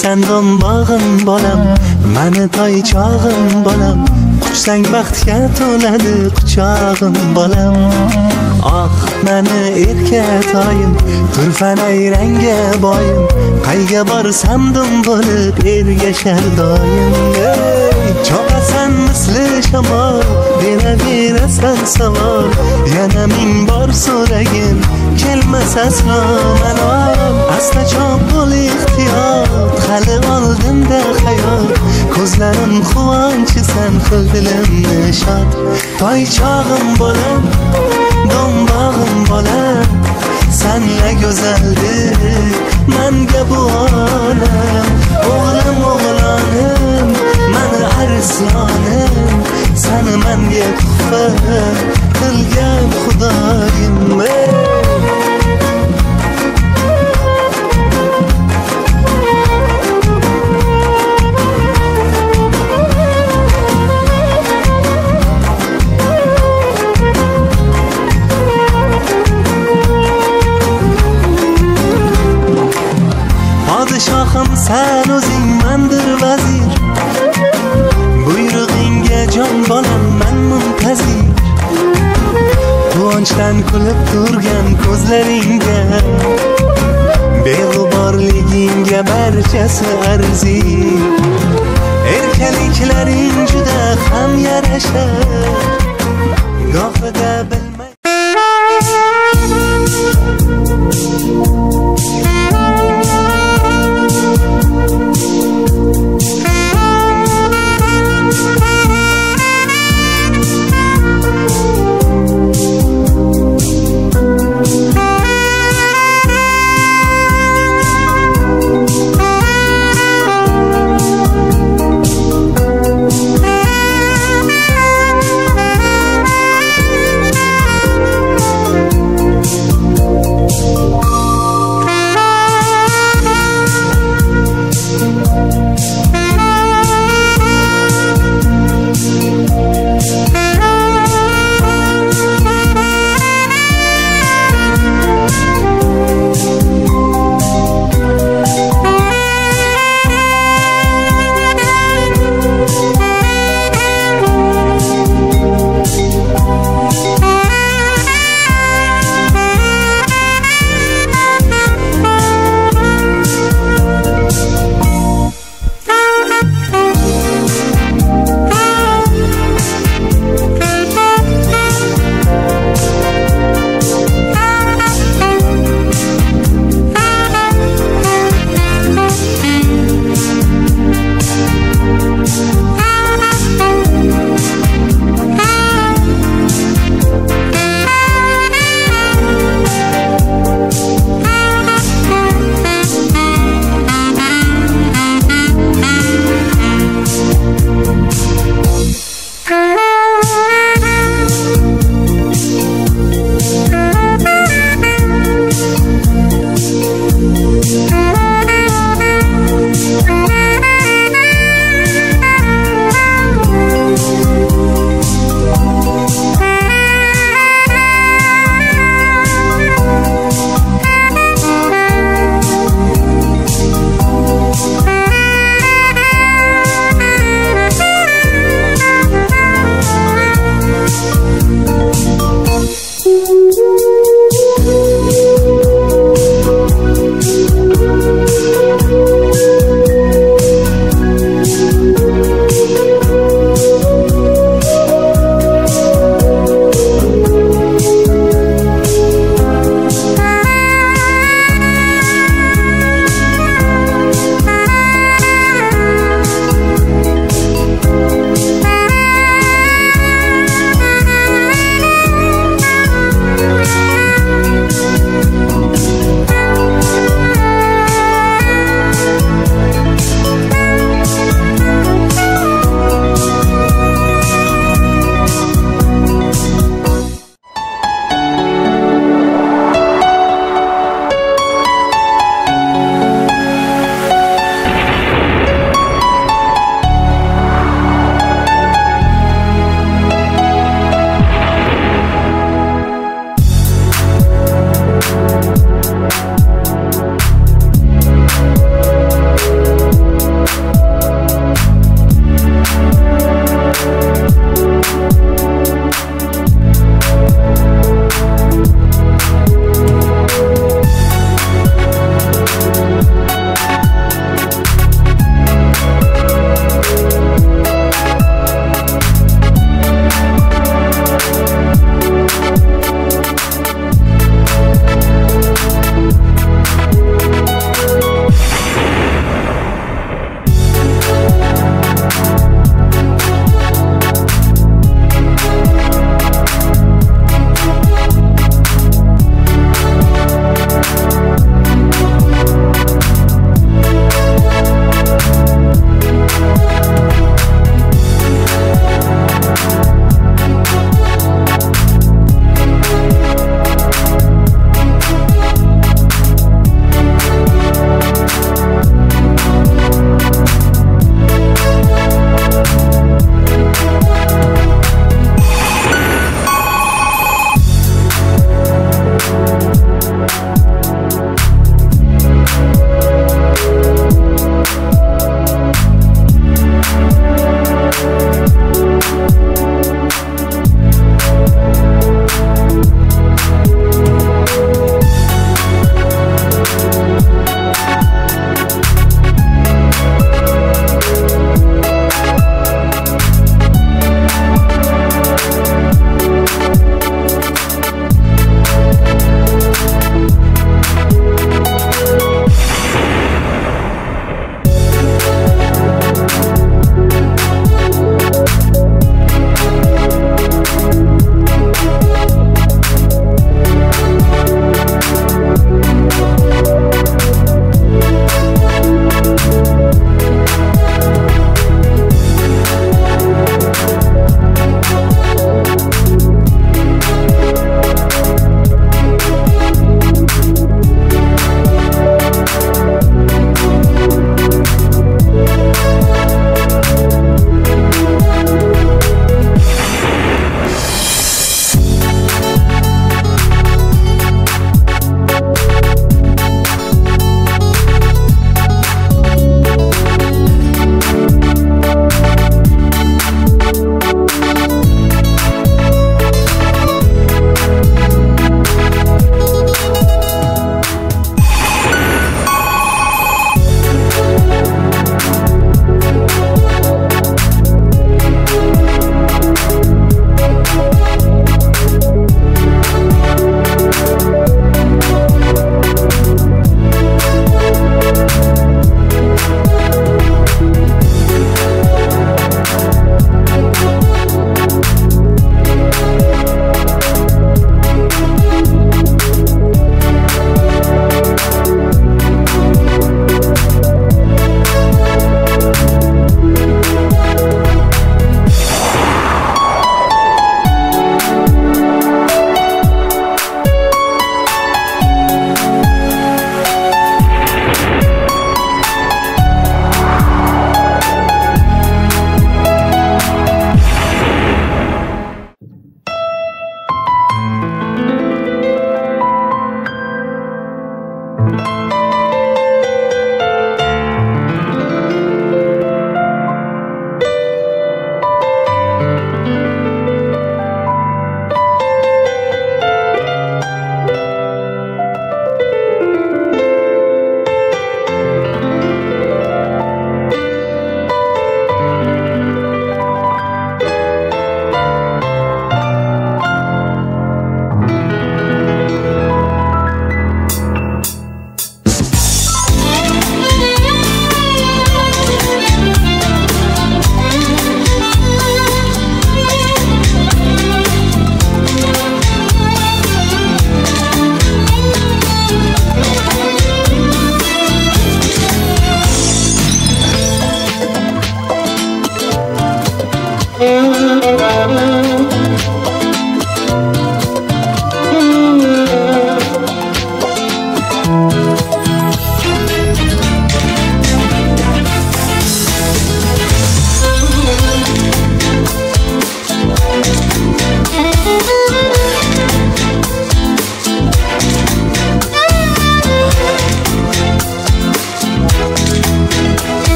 Sendon bağın bolam, mani toychog'im bolam. Quchsang baxtga to'ladi quchog'im bolam. Ah, mani erkatoyim, turfanay rangga boyim. Qayga borsam dum bo'lib ergashar doim. Chopasan misli shamol, beraverasan savol. Yana ming bor so'ragin, kelmas aslo malol. Asta chop bo'l ehtiyot, hali oldinda hayot. Ko'zlarim quvonchi sen, qil dilimni shod. Toychog'im bolam, do'mbog'im bolam. Senla go'zaldir menga bu olam. O'g'lim o'g'lonim, mani arslonim. Seni menga tuhfa qilgan xudoyim. Podshohim sen o'zing mandir vazir. Buyrug'ingga jon bolam men muntazir. Quvonchdan kulib turgan ko'zlaringga, beg'uborligingga barchasi arzir. Erkaliklaring juda ham yarashar, gohida bilmay.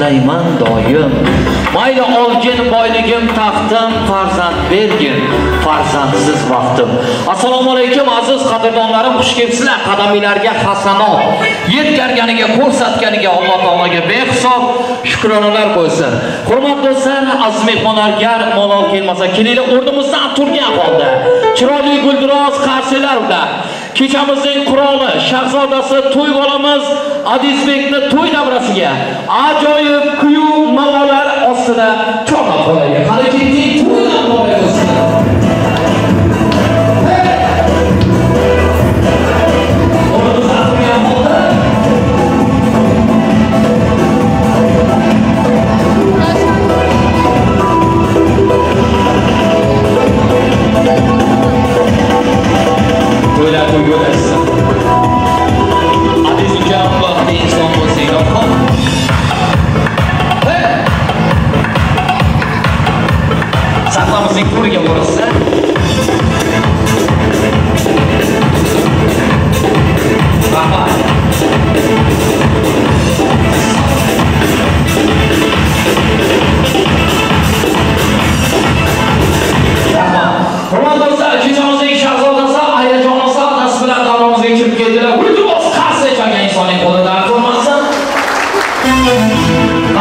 asrayman doim. Mayli olgin boyligim taxtim, farzand bergin farzandsiz vaqtim. Assalomu alaykum aziz qadrdonlarim, xush kelibsizlar. Qadaminglarga hasanot yetkarganiga, ko'rsatganiga Alloh taolaga behisob shukronalar bo'lsin. Hurmatli do'stlar, aziz mehmonlarga malol kelmasa kelinglar, o'rnimizdan turgan holda chiroyli guldiroz qarsilar bilan kechamizning quroli shahzodasi to'ybolamiz Adizbekni to'y davrasiga ajoyib kuyu mavolar ostida chorlab qo'yaylik. Qani ketdik, to'ydan boryapmiz. Saqlamizning ko'riga borasiz. Hurmatli do'stlar, kechamizning shahzodasi ayajonasi adasi bilan davramizga kirib keldilar. Guldiroz qarsa chagan insonning qo'lida ko'rmasin.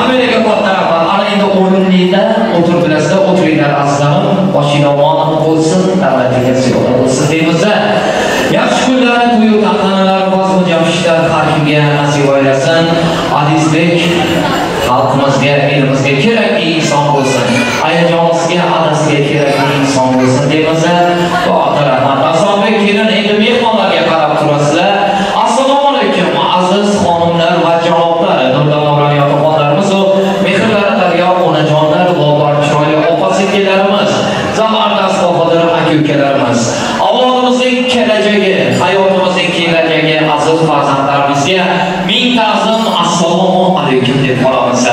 Amerika katta rahbar, ana endi o'rinlarda o'tiribsizlar, o'tiringlar azizlarim. Boshing omon bo'lsin, davlatingiz ziyoda bo'lsin deymiz. Yaxshi kunlar, to'y taqanalar, bozor jamshidlar har kimga nasib aylasin. Adizbek xalqimizga, elimizga kerakli inson bo'lsin. Ayajonimizga, adasiga kerakli inson bo'lsin deymiz. Xudo rahmat. Asonbek kelin endi mehmonlarga qarab turasizlar. Assalomu alaykum aziz xonimlar va janoblar, nurdan otaxonlarimiz va mehrlar daryo onajonlar, lobar chiroyli opa-singillarimiz, zabardast bahodir aka-ukalarimiz, avlodimizning kelajagi, hayotimizning kelajagi aziz farzandlarimizga ming ta'zim assalomu alaykum deb qolamiz.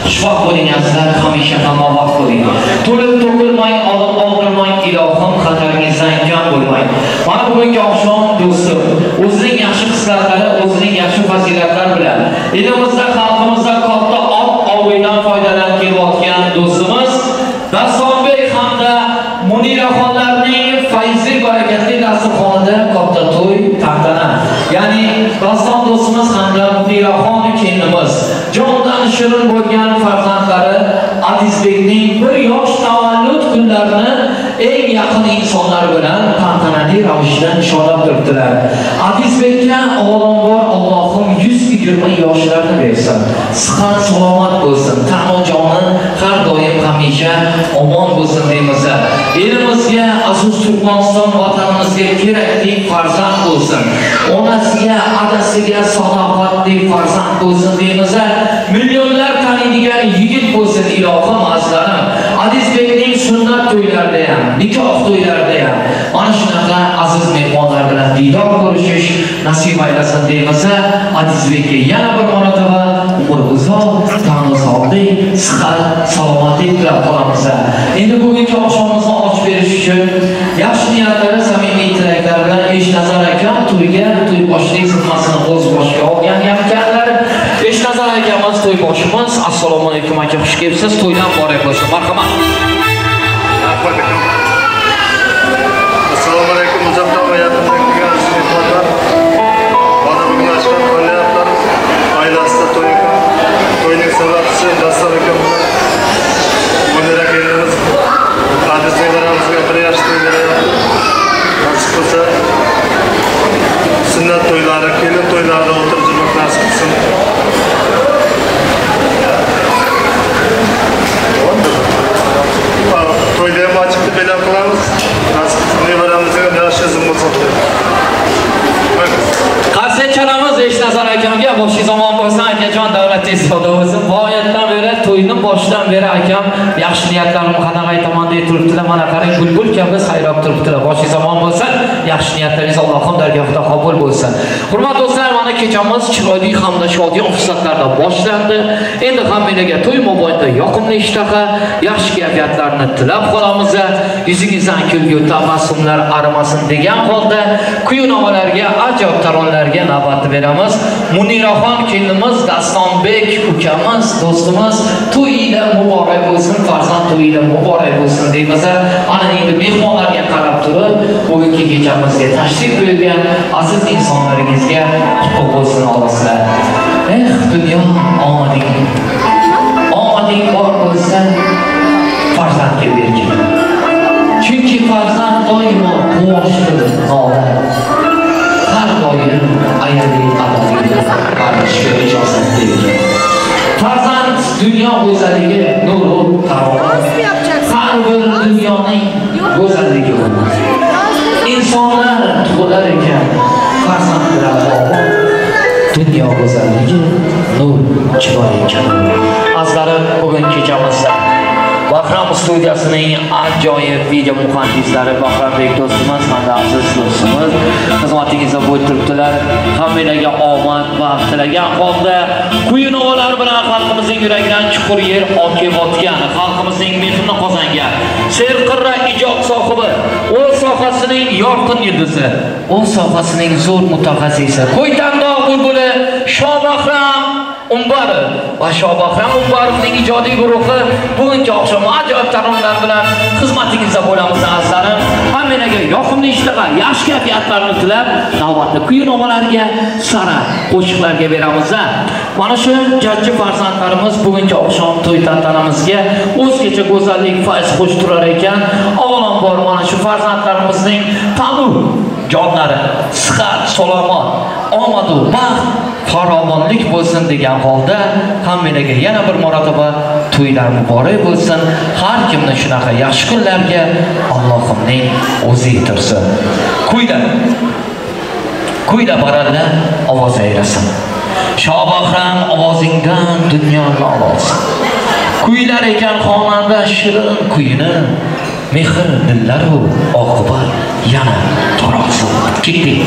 Xushvaqt bo'ling azizlar, hamisha hammavaqt bo'ling. To'lib to'kilmang, olim og'rimang, ilohim xataringizdan kam bo'lmang. Mana bugungi oqshom do'stim, o'zining yaxshi xislatlari, o'zining yaxshi fazilatlari bilan elimizda, xalqimizda katta ot ovuydan foydalanib kelayotgan do'stimiz Dastonbek hamda Muniraxonlarning fayzli barakatli dasturxonida katta to'y taqdana. Ya'ni Daston do'stimiz hamda Muniraxon kelinimiz jondan shirin bo'lgan farzandlari Adizbekning bir yosh tavallud kunlarini eng yaqin insonlar bilan tantanali ravishda nishonlab turibdilar. Adizbekka avvalambor Allohim 120 yoshlarni bersin. Sihat salomat bo'lsin. Tanu joni har doim hamisha omon bo'lsin deymiz. Elimizga, aziz Turkmaniston vatanimizga kerakli farzand bo'lsin. Onasiga, adasiga sadoqatli farzand bo'lsin deymiz. Millionlar taniydigan yigit bo'lsin ilohim azizlarim. Adizbekning sunnat to'ylarida ham, nikoh to'ylarida ham mana shunaqa aziz mehmonlar bilan diydor ko'rishish nasib aylasin deymiz. Adizbekka yana bir marotaba umr uzoq, tanu sog'lik, sihat, salomatlik tilab qolamiz. Endi bugungi oqshomimizni ochib berish uchun yaxshi niyatlari, samimiy tilaklar bilan Eshnazar akam to'yga to'y boshlik zimmasini o'z boshiga olgan ekanlar. Eshnazar akamiz to'y boshimiz. Assalomu alaykum aka, xush kelibsiz. To'ydan muborak bo'lsin. Marhamat. Assalomu alaykum muzaffar va yaqindagi aziz mehmonlar. Mana bugun ashqar qo'ylayapmiz. Oilasida to'yning sababchisi Daston aka bilan Munira kelinimiz Adizbeklarimizni bir yosh to'ylayapti. Nasib bo'lsa sunnat to'ylari, kelin to'ylarida o'tirib nasib qilsin. To'yda ham ochib deb e'lon qilamiz. Nevaramizga yaxshi izn bo'lsin. Qarsa chalamiz Eshnazar akamga, boshi zamon bo'lsin, akajon davlatingiz ziyoda bo'lsin. Boyatdan beri to'yning boshidan beri akam yaxshi niyatlarimni qanaqa aytaman deb turibdilar. Mana qarang, bulbul kabi sayrab turibdilar. Boshi zamon bo'lsin, yaxshi niyatlaringiz Allohim dargohida qabul bo'lsin. Hurmatli do'stlar, mana kechamiz chiroyli hamda shodiyona fursatlarda boshlandi. Endi hammalarga to'y mobaynida yoqimli ishtaha, yaxshi kayfiyatlarni tilab qolamiz. Yuzingizdan kulgu tabassumlar arimasin degan holda kuy-novalarga, ajoyib taronlarga navbat beramiz. Muniraxon kelinimiz, Dastonbek ukamiz, do'stimiz to'yinglar muborak bo'lsin, farzand to'yinglar muborak bo'lsin deymiz. Ana endi mehmonlarga qarab turib, bugungi kechamizga tashrif buyurgan aziz insonlaringizga qutlug' bo'lsin olasizlar. Dunyo omading bor bo'lsa farzandga bergin. Chunki farzand doimo quvoshdir nola. Har doim ayali abadiy qarishga ijozat bergin. Farzand dunyo go'zalligi nuru taromat. Har bir dunyoning go'zalligi bor. İnsanlar tug'ilar ekan farzand bilan bog'liq. Dunyo go'zalligi nur chiroy ekan. Azlarim bugun kechamizda Bahram studiyasining ajoyib video muhandislari Bahrombek do'stimiz, hamda aziz do'stimiz xizmatingizda bo'lib turibdilar. Hammalarga omad va tilagan holda kuy-novalar bilan xalqimizning yuragidan chuqur yer olib o'tgan, xalqimizning mehrini qozongan serqirra ijod sohibi, o'z sohasining yorqin yulduzi, o'z sohasining zo'r mutaxassisi, Qo'ytandoq bulbuli Shobahram Umbarov va Shobahram Umbarovning ijodiy guruhi bugungi oqshom ajoyib taronlar bilan xizmatingizda bo'lamiz azizlarim. Hammalarga yoqimli ishtaha, yaxshi kayfiyatlarni tilab, navbatda kuy-novalarga, sara qo'shiqlarga beramiz. Mana shu jajji farzandlarimiz bugungi oqshom to'y tantanamizga o'zgacha go'zallik fayz qo'shib turar ekan. Avvalambor mana shu farzandlarimizning tanu jonlari sihat, salomat, omadu baxt, farovonlik bo'lsin degan holda hammalarga yana bir marotaba to'ylar muborak bo'lsin. Har kimni shunaqa yaxshi kunlarga Allohimning o'zi yetirsin. Kuyda baralla ovoz ayrasin. Shobahram ovozingdan dunyoni olsin. Kuylar ekan xonanda shirin kuyini, mehr dillaru oqibat yana to'roqsin. Ketdik.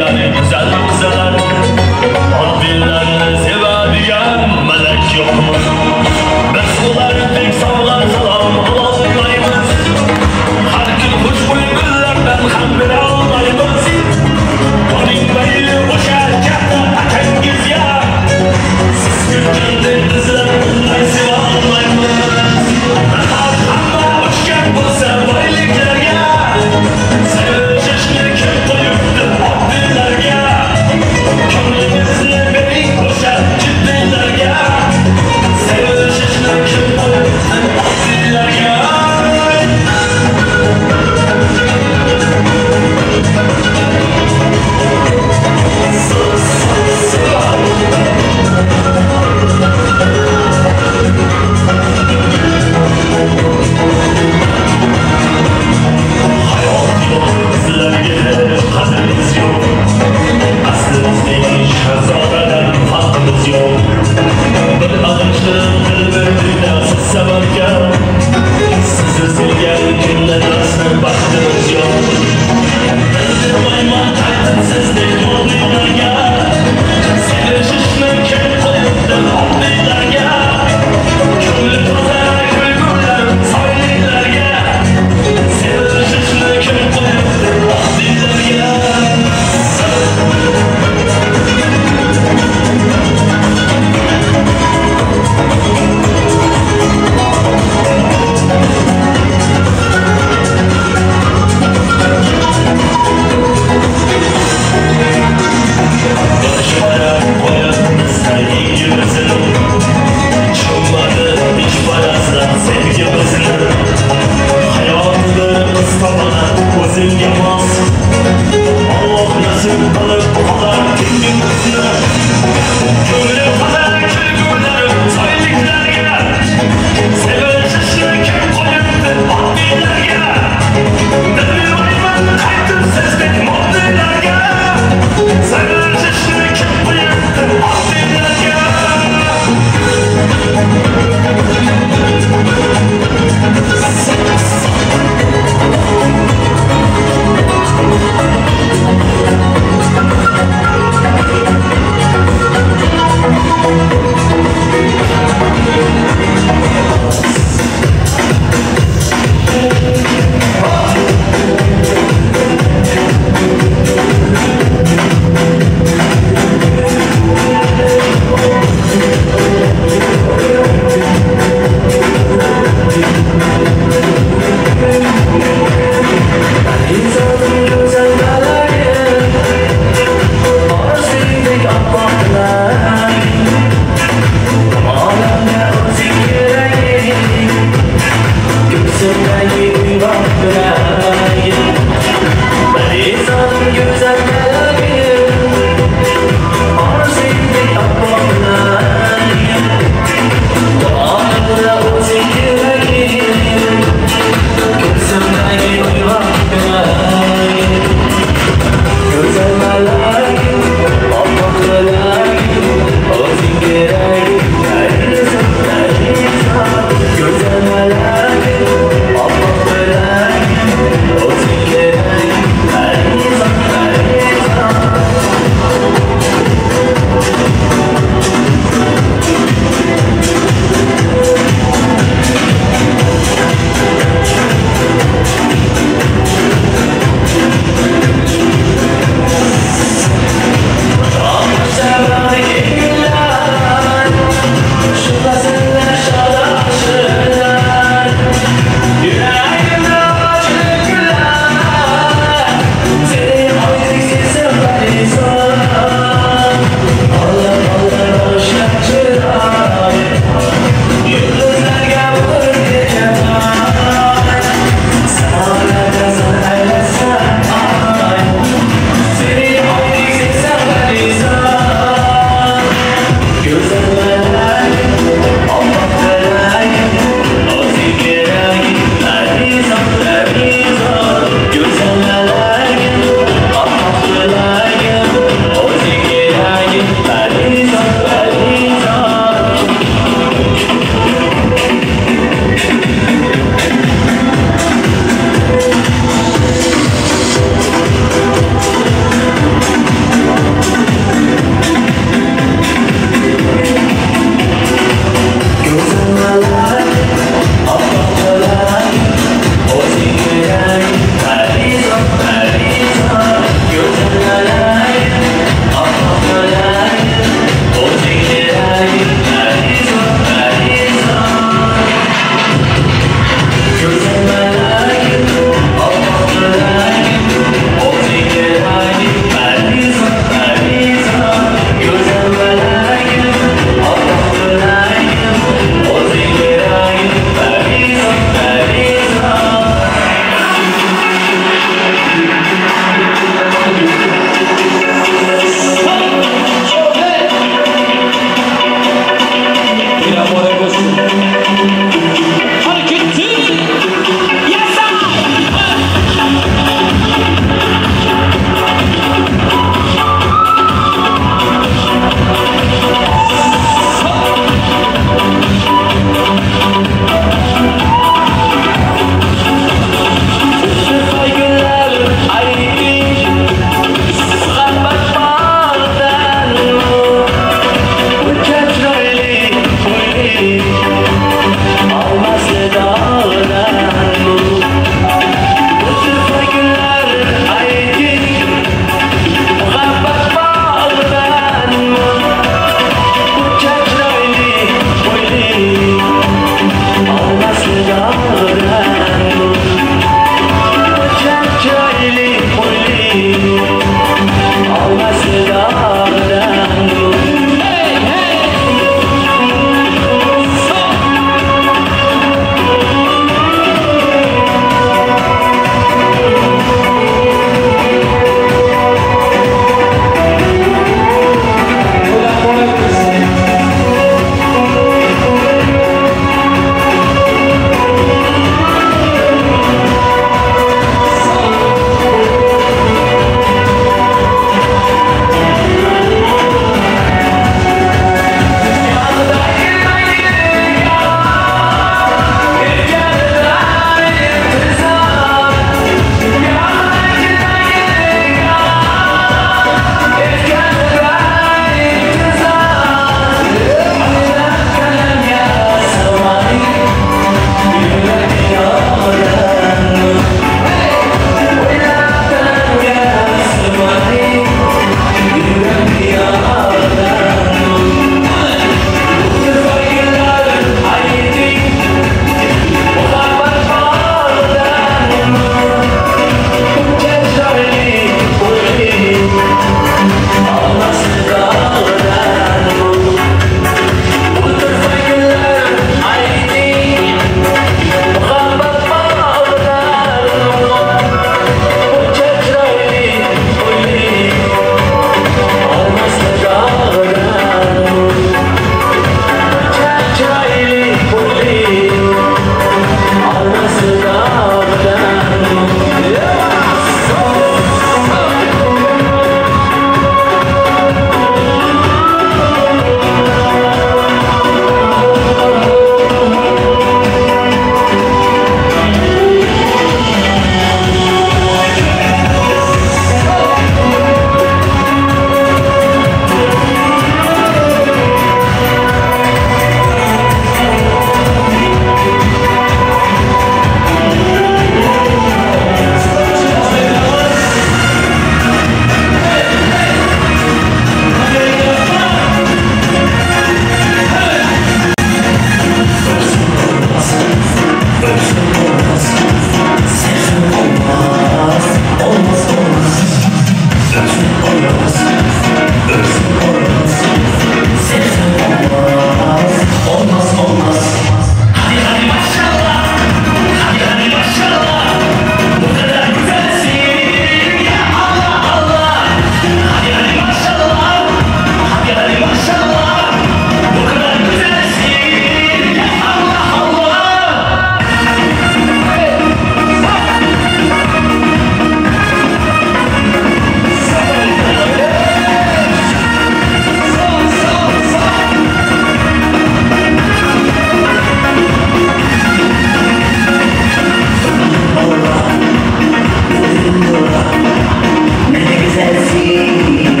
Ne de güzelsin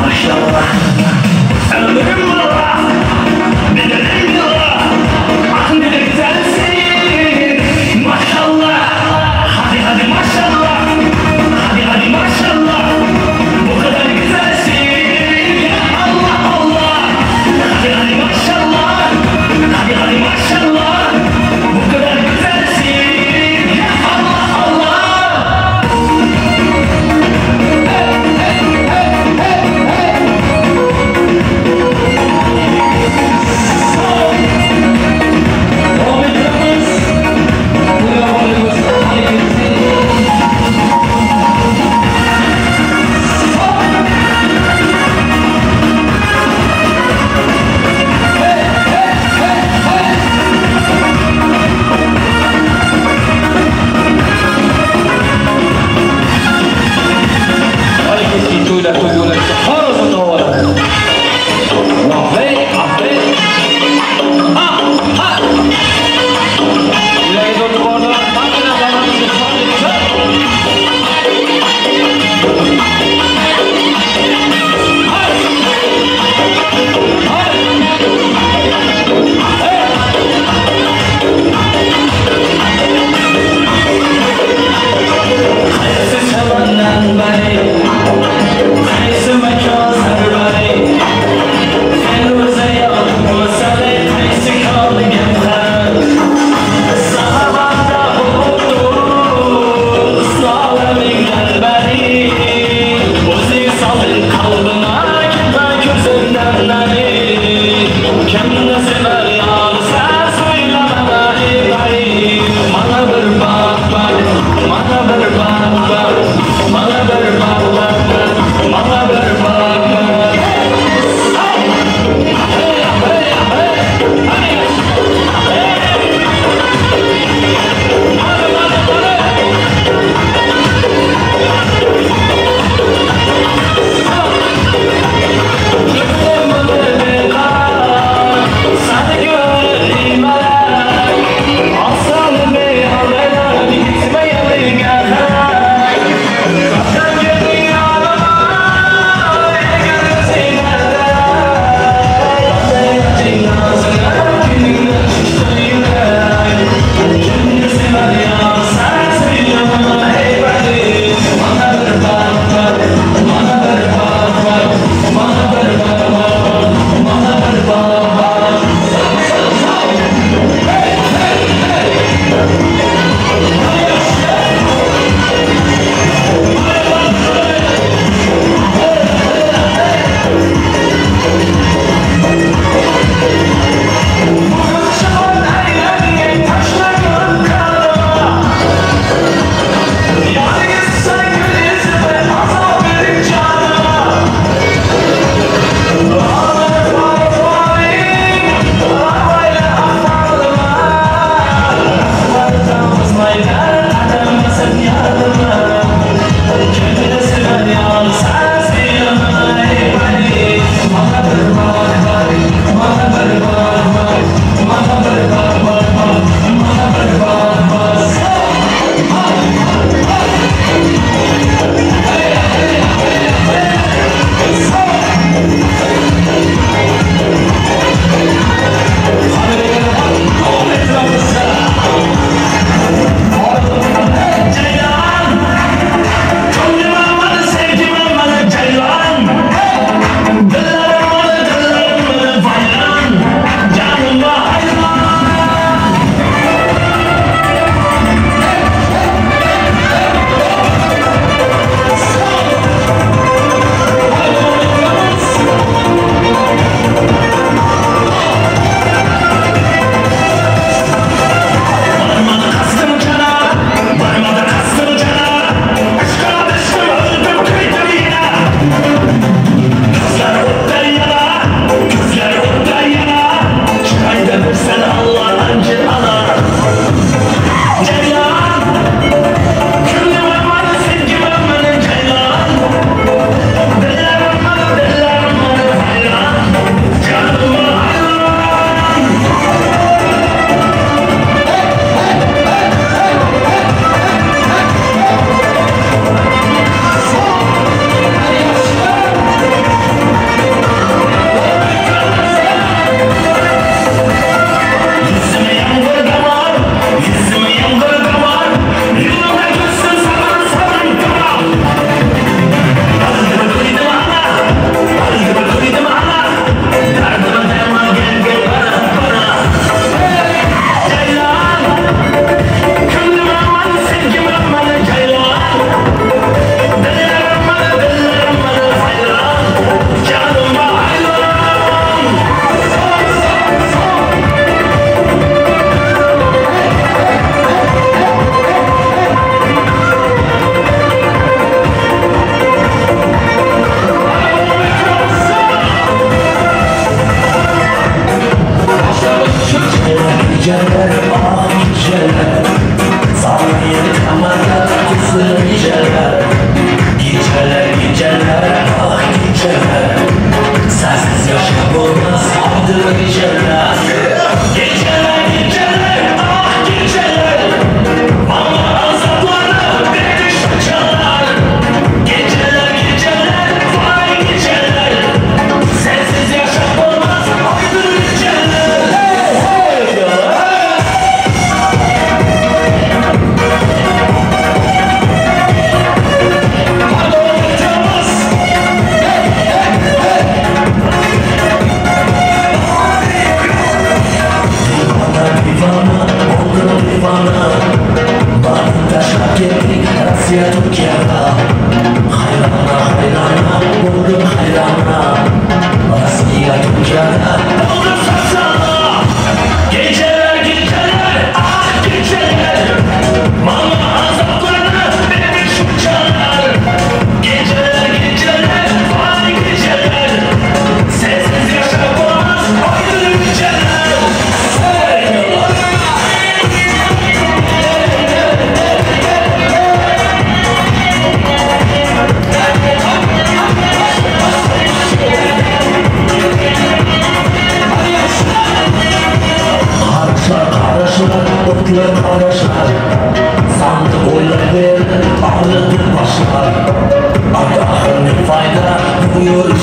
maşallah. Ömrüm valla bedenim yola. Ah ne de güzelsin maşallah. Hadi hadi maşallah. Hadi hadi maşallah. Bu kadar güzelsin ya Allah Allah. Hadi hadi maşallah. Hadi hadi maşallah. Bu kadar güzelsin ya Allah Allah.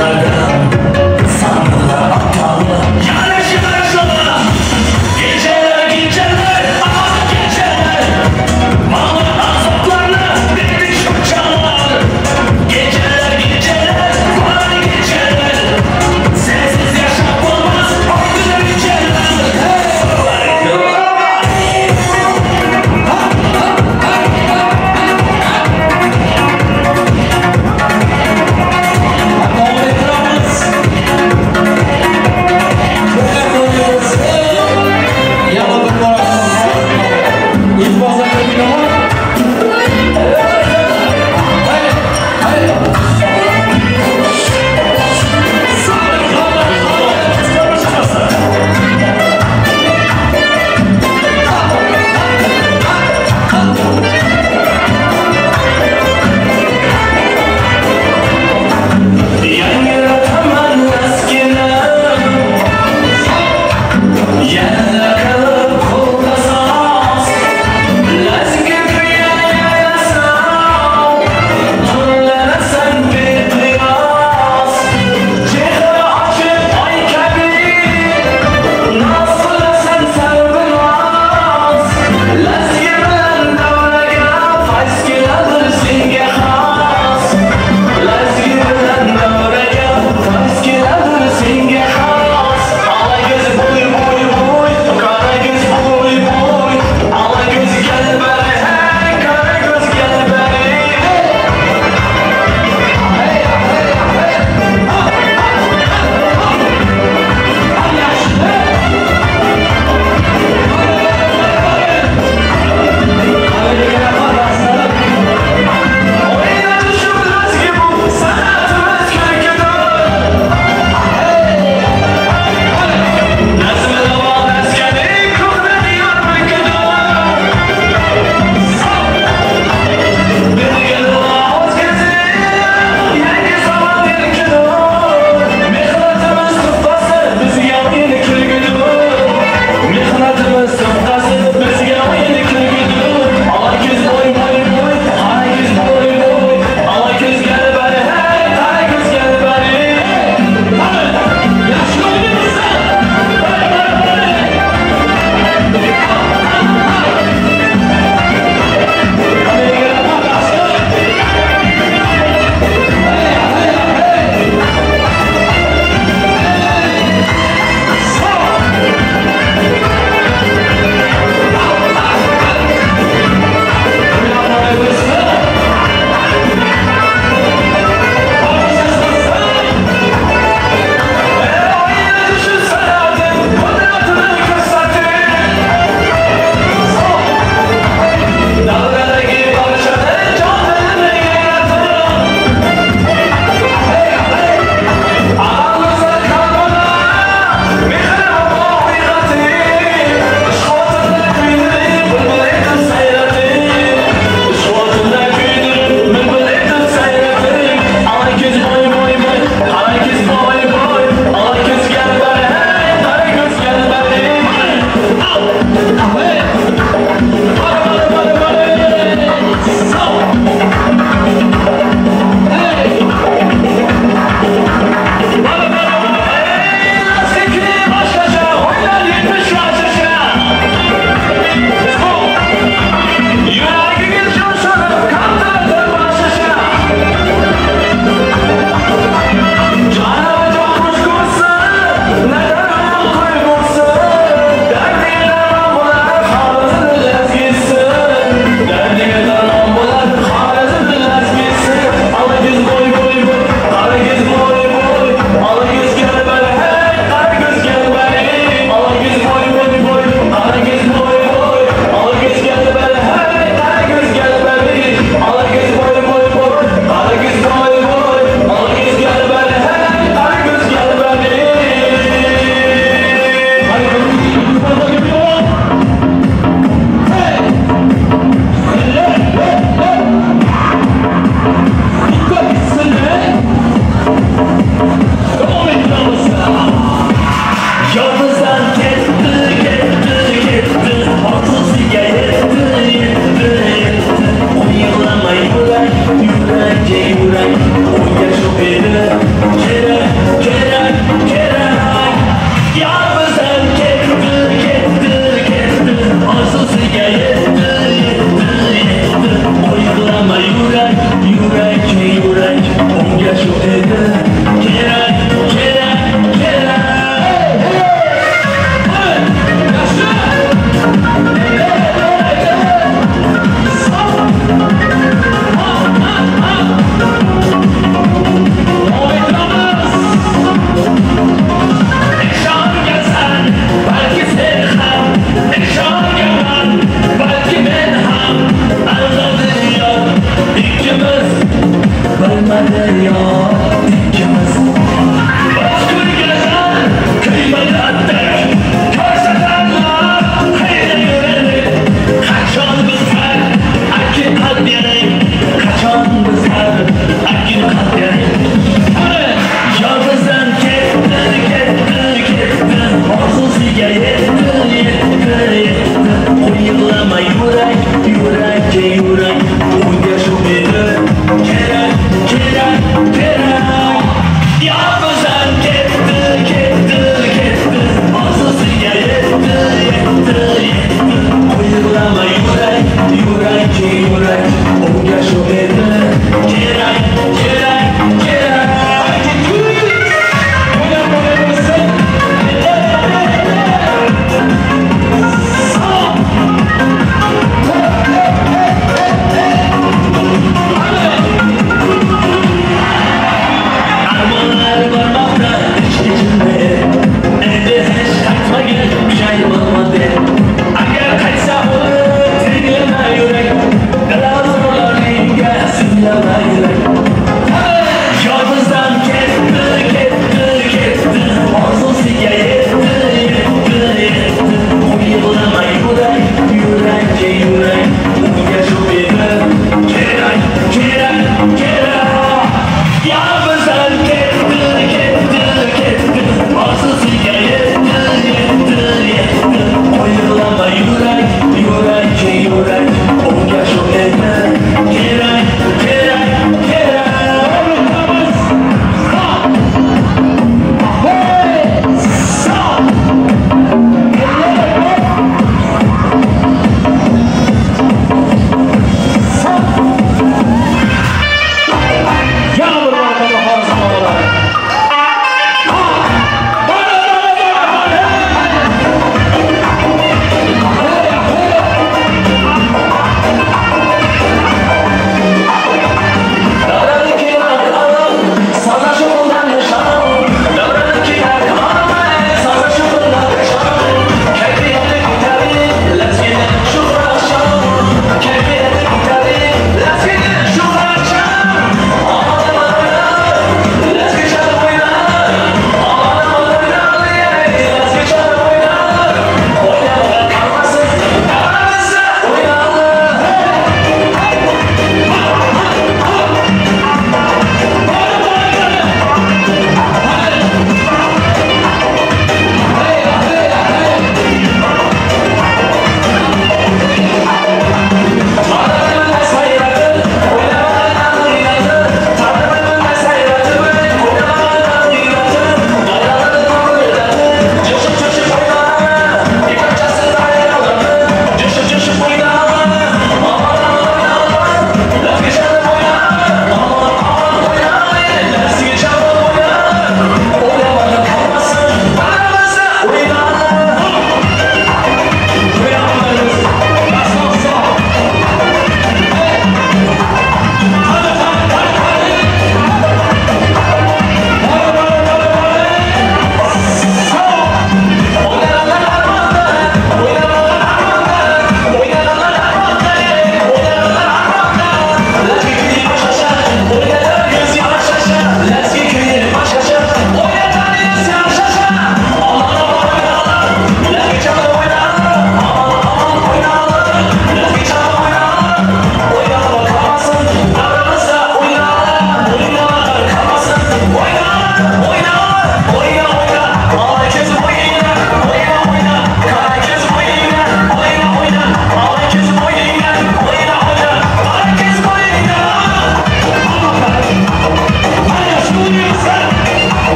kuşlardan sandılar aptalı. Yarış yarışlar, geceler geceler, ah geceler. Malın azaplarına bitmiş uçanlar. Geceler geceler, var geceler. Sensiz yaşam olmaz, o güzel geceler. Come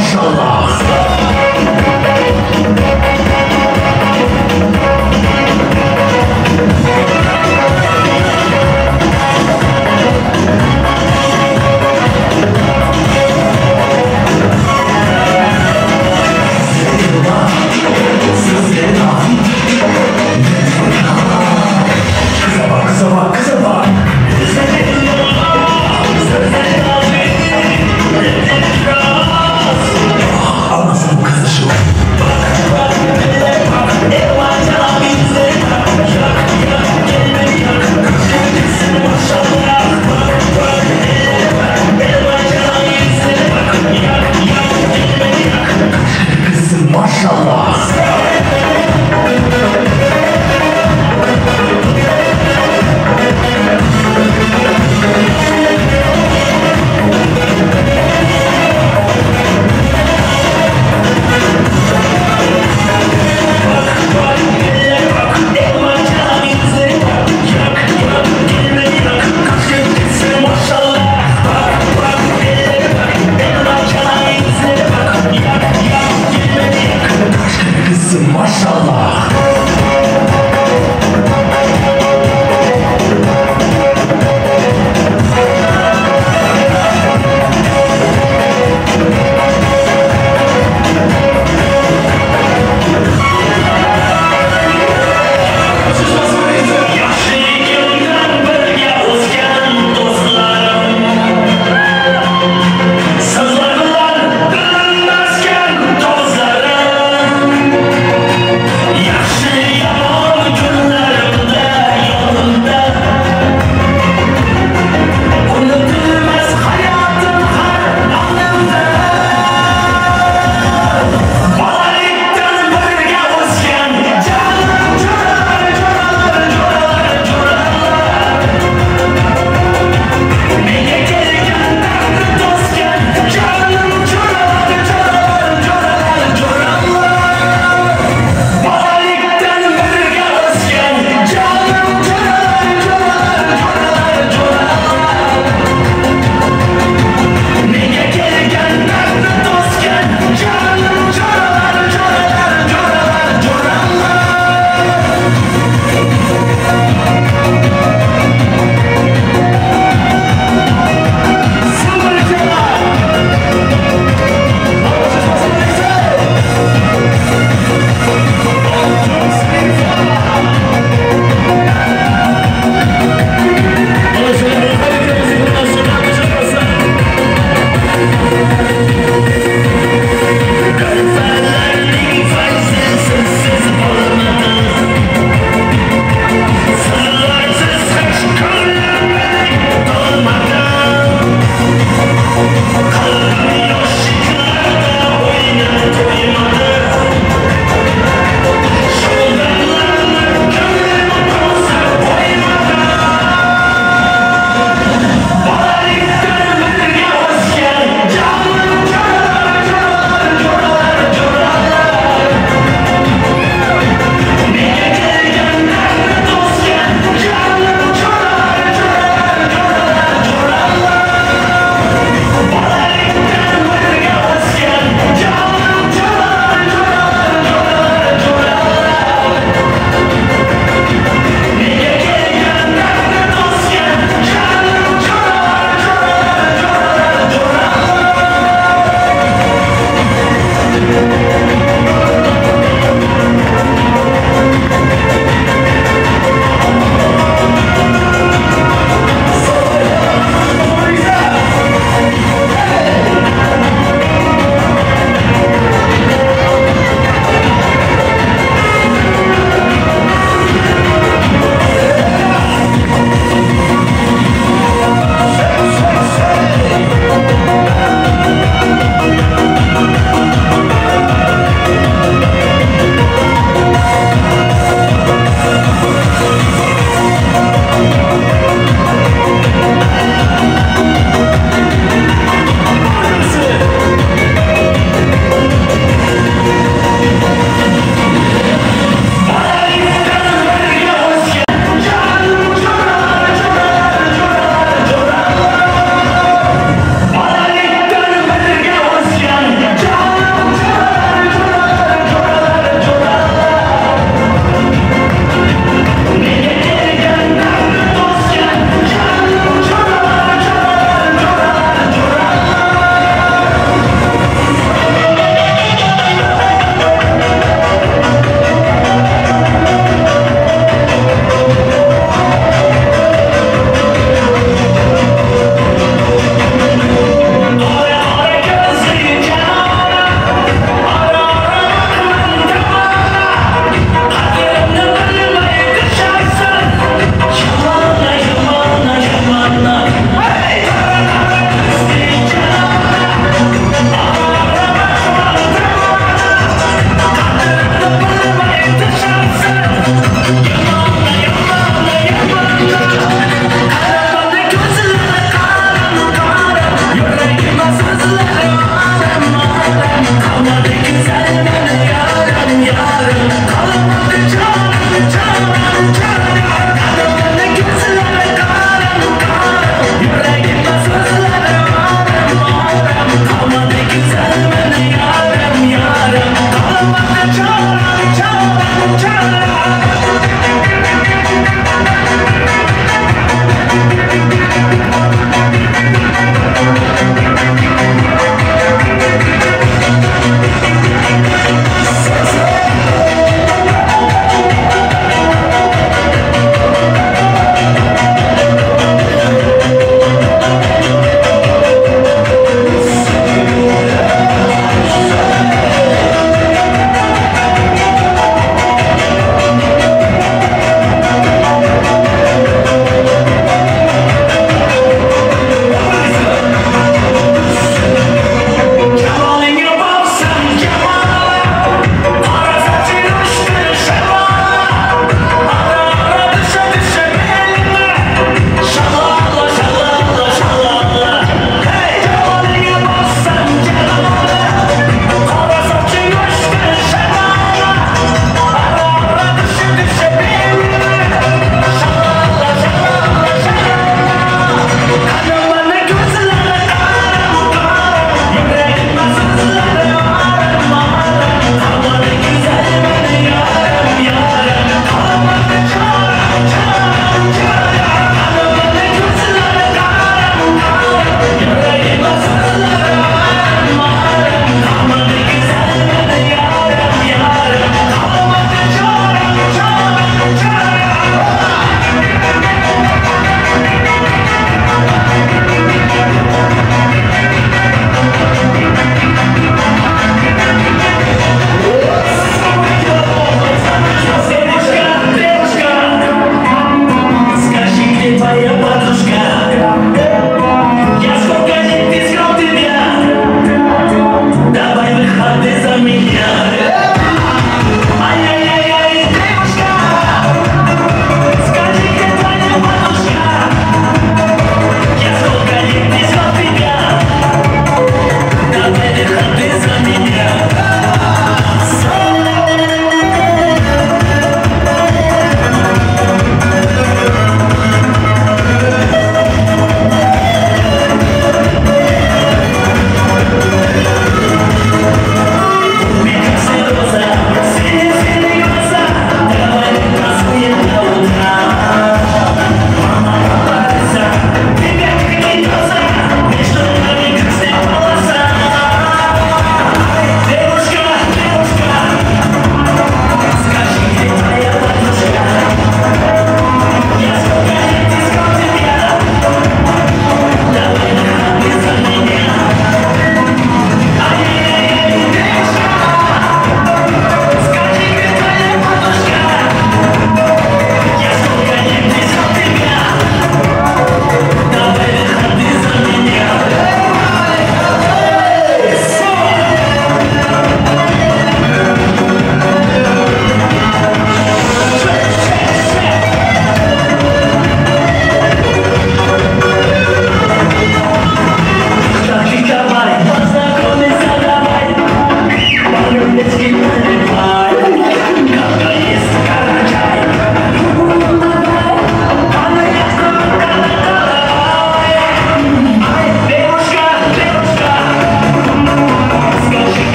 maşallah.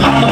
I'm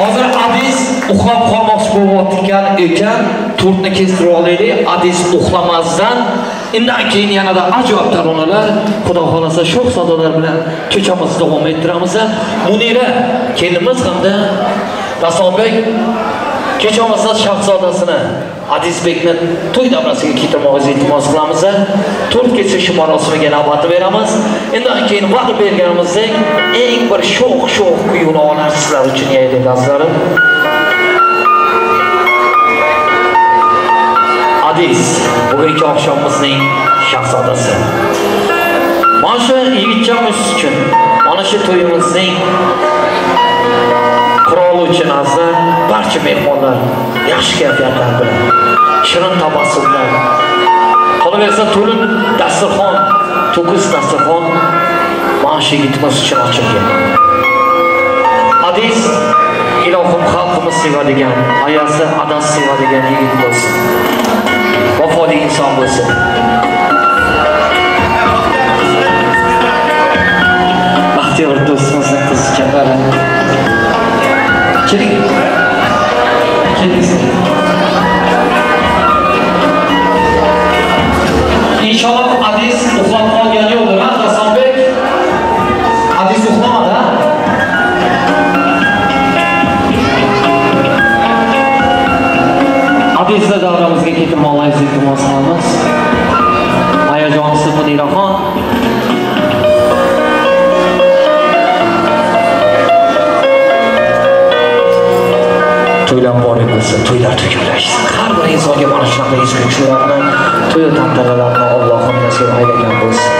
Hozir Adis uxlab qolmoqchi bo'layotgan ekan, turtni kestirib olaylik. Adis uxlamasdan, undan keyin yanada ajoyib taronalar, Xudo xolasa sho'x-sadolar bilan kechamizni davom ettiramiz. Munira kelimiz hamda Rasulbek kechamizni shahzodasini Adisbekni to'y davrasiga keltirmoqni iltimos qilamiz. To'rt kesish marosimiga navbat beramiz. Undan keyin vaqt berganimizdek eng bir sho'x kuyuni olar sizlar uchun yaydik azizlarim. Adis bugungi oqshomimizning shahzodasi. Mana shu yigitchamiz uchun, mana shu to'yimizning quroli uchun azizlar, barcha mehmonlar yaxshi kayfiyatlar bilan, shirin tabassumlar. Qolaversa to'lin dasturxon, to'kis dasturxon mana shu yigitimiz uchun ochilgan. Adis ilohim xalqimiz sevadigan, ayasi adas sevadigan yigit bo'lsin. Vafoli inson bo'lsin. Baxtiyor do'stimizning qiziqchalari. Keling. İnşallah Adis uxlab qolgani yo'qdir, ha, Rasulbek? Adis uxlamadi, ha? Adisni davramizga keltirmoqlaysiz, iltimos qilamiz. Hayajonsiz Muniraxon. To'ylar bor bo'lsa, to'ylar tugaylashsin. Har bir insonga mana shunaqa ezgu kuchlarni, to'y tantanalarni Allohim nasib aylagan bo'lsin.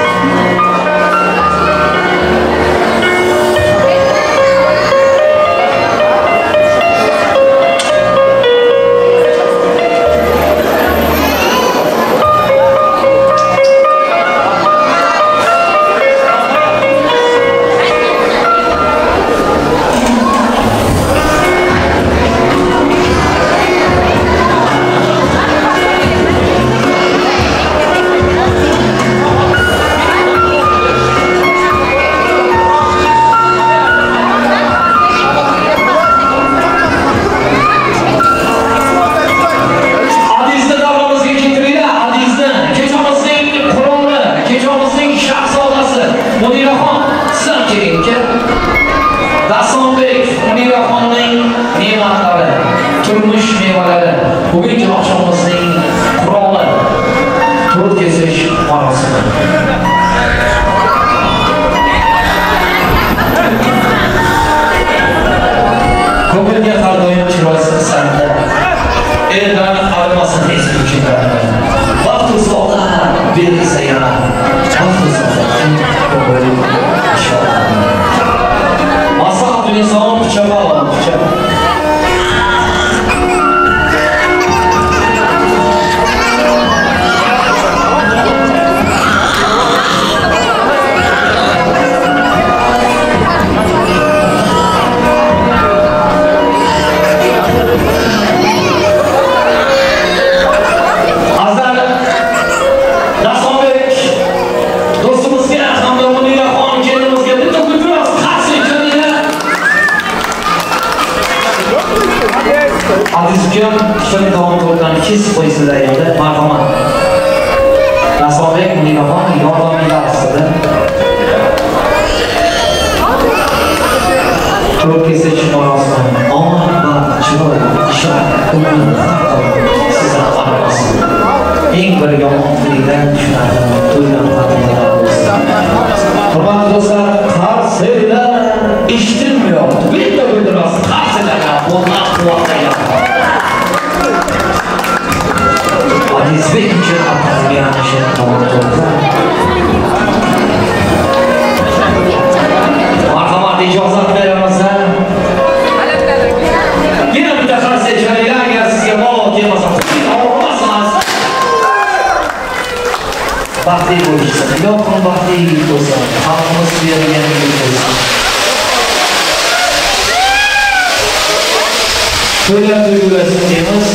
To'ylar tuyg'ulasin deymiz.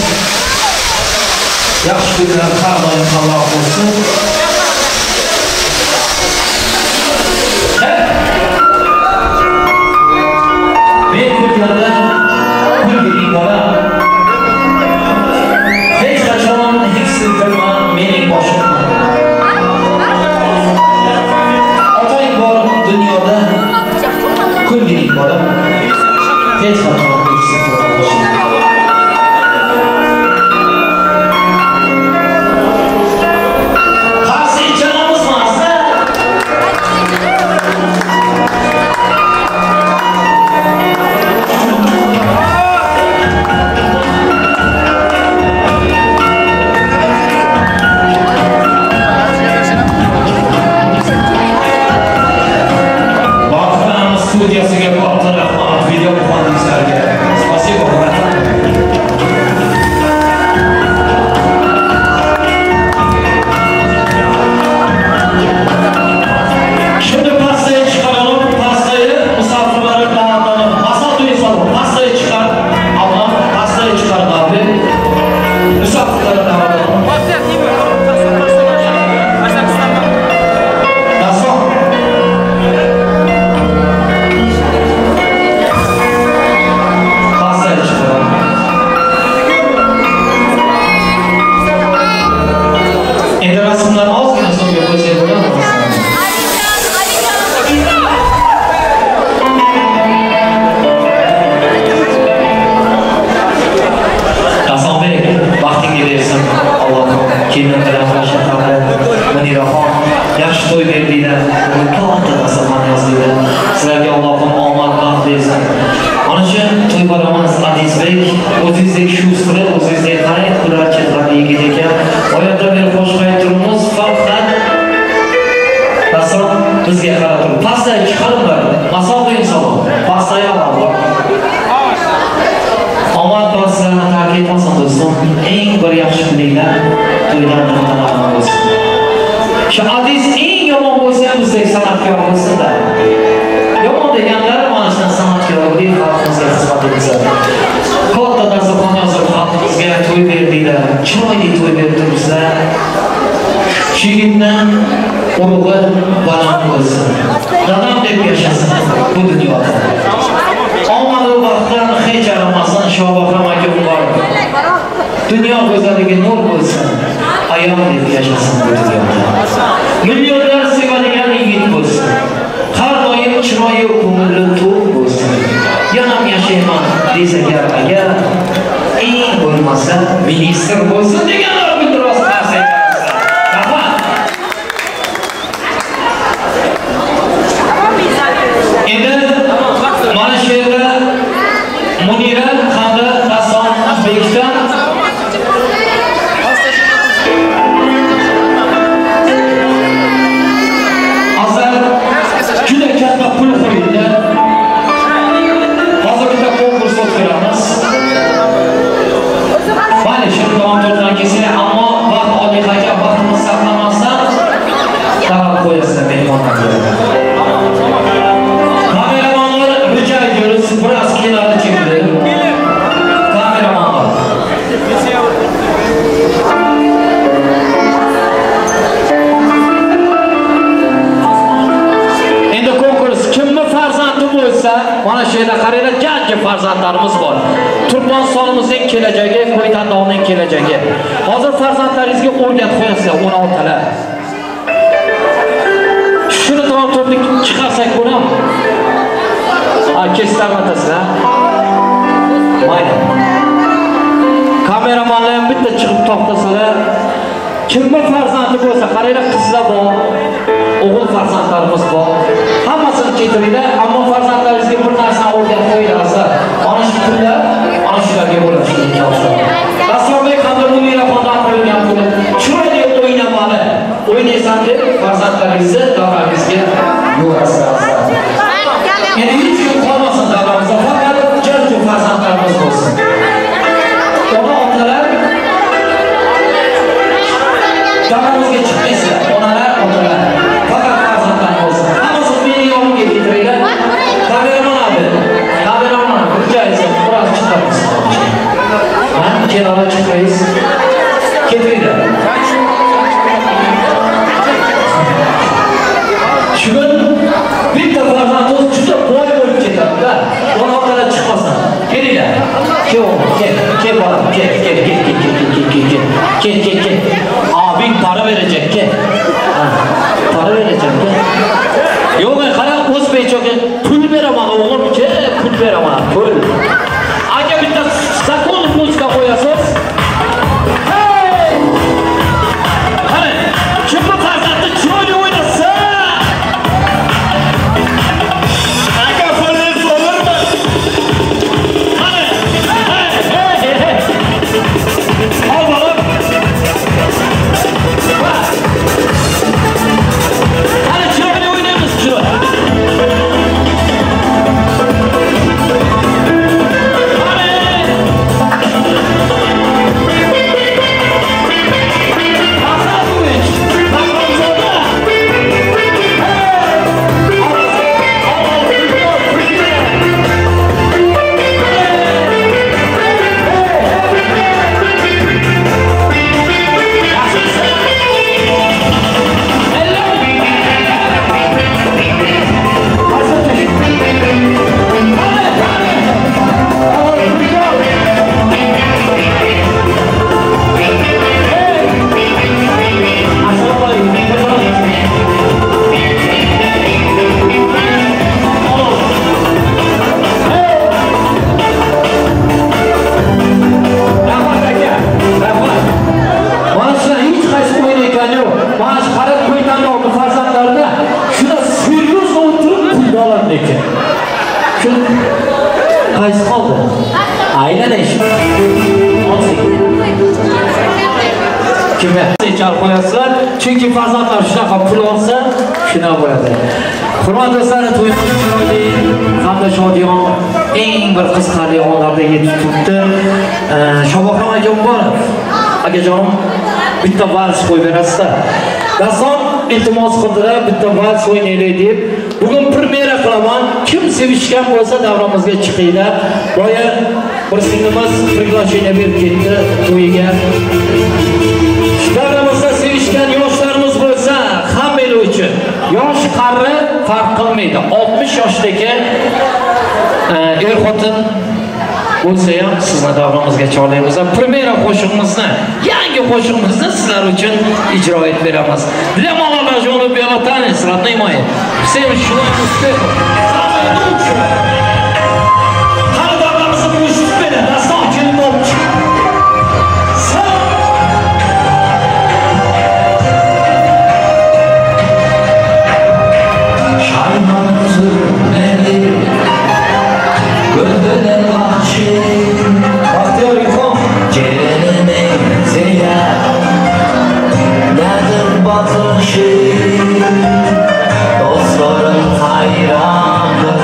Yaxshi to'ylar har doim halol bo'lsin. Men ko'rganda baramiz Azizbek, o'zingizdek shustri, o'zingizdek qarang, ular chizgan yigit ekan. Oyoqda beri qo'shqay turimiz faqat Rasul bizga qarab turib. Pastda chiqaringlar. Masofa inson. Pastda yo'q. Omad do'stlarni tark etmasin do'stim. Eng bir yaxshi kuninglar to'ydan tantana bo'lsin. Shu Aziz eng yomon bo'lsa, bizdek san'atkor bo'lsin-da. Yomon deganlar mana shunday san'atkorlik xalqimizga xizmat etadi. Katta dasturxon yozib xalqimizga to'y berdinglar, chiroyli to'y berib turibsizlar. Shu yigitning urug'i baland bo'lsin. Dadam deb yashasin bu dunyoda. Omadu vaqtdan hech aramasdan Shobahram aka bor. Dunyo go'zalligi nur bo'lsin. Ayol deb yashasin bu dunyoda. Millionlar sevadigan yigit bo'lsin. Har doim chiroyi ko'ngli to'q bo'lsin. Yana yashayman desagar agar eng bo'lmasa ministr bo'lsin deganlar biroz qarsa. Endi mana shu yerda Munira hamda Rasul Bekdan azal juda katta pul qo'ydi. Hozir bitta konkurs o'tkazamiz. Mana shu davom ettirgan kelsa, ammo vaqt oliy hakam vaqtimiz saqlamasdan talab qo'yasizlar mehmonlarga. Biraz kenara çekilelim. Kameramanlar. Endi konkurs kimni farzandi bo'lsa, mana shu yerda qaranglar, jajji farzandlarimiz bor. Turkmanistonimizning kelajagi, Qo'ytandoqning kelajagi. Hozir farzandlaringizga o'rgatib qo'yasizlar 16 talar. Shuni tamom to'plik chiqarsak bo'ladimi? Kestar atasizlar. Mayli. Kameramanlar ham bitta chiqib to'xtasalar, kimni farzandi bo'lsa, qaranglar, qizlar bor, o'g'il farzandlarimiz bor. Hammasini keltiringlar, ammo farzandlaringizga bir narsani o'rgatib qo'yinglar. Mana shu pullar, mana shularga bo'ladi shu imkonlar. Rasulbek hamda Munira xondan qo'yilgan pul chiroyli o'ynamali. O'ynaysan deb farzandlaringizni davringizga yo'rasizlar. Endi hech kim qolmasin davramizda, faqat jajji farzandlarimiz bo'lsin. Ona-otalar davramizga chiqmaysizlar, onalar, otalar. Faqat farzandlar bo'lsin. Hammasi meni yonimga keltiringlar. Kameraman abi, rijoyat biroz chiqamiz. Men kenara chiqmaysiz. Keltiringlar. Shugun bitta farzandimiz juda boy bo'lib ketadi-da. Ona otalar chiqmasin. Kelinglar. Kel bolam, kel. Abing para verecek, kel. Para verecek, kel. Yo'q, qara o'zbekchaga pul beraman, o'g'lim, kel, pul beraman, pul. Aka bitta zakon muzika qo'yasiz. Hey! Qara, kimni farzandi chiroyli o'ynasa qoldi? Aylanish. Kimga chal qo'yasizlar? Chunki farzandlar shunaqa pul olsa, shunaqa bo'ladi. Hurmatli do'stlar, to'yimiz chiroyli hamda shodiyon eng bir qiziqarli onlarda yetib turibdi. Shoboxon akam bor. Akajonim, bitta vals qo'yib berasizlar. Daston iltimos qildilar, bitta vals o'ynaylik deb. Bugun premyera qilaman. Kim sevishgan bo'lsa davramizga chiqinglar. Boya bir singlimiz приглашение berib ketdi to'yiga. Davramizda sevishgan yoshlarimiz bo'lsa, hammalar uchun yosh qari farq qilmaydi. 60 yoshdagi er-xotin bo'lsa ham sizni davramizga chorlaymiz. Premyera qo'shig'imizni, yangi qo'shig'imizni sizlar uchun ijro etib beramiz. Для молодоженов белотанец, родные мои. Всем желаю успехов. Самое лучшее. Hali davramizga qo'shib beradi. Daston kelib olchi. Dostlarım hayranım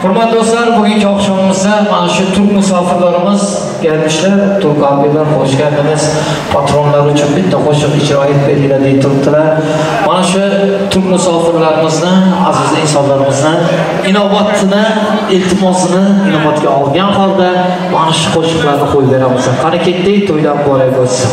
Hurmatli do'stlar, bugungi oqshomimizda mana shu turk musofirlarimiz kelishlar. Turk abilar xo'sh keldingiz. Patronlar uchun bitta qo'shiq ijro etib beringlar deb turibdilar. Mana shu turk musofirlarimizni, aziz insonlarimizni inobatini, iltimosini inobatga olgan holda mana shu qo'shiqlarni qo'yib beramiz. Qani ketdik, to'ydan boray bo'lsin.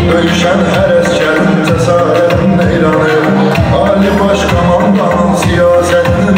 Dövüşen her eskerin tesaretin eylanı Ali Başkomandanın siyasetini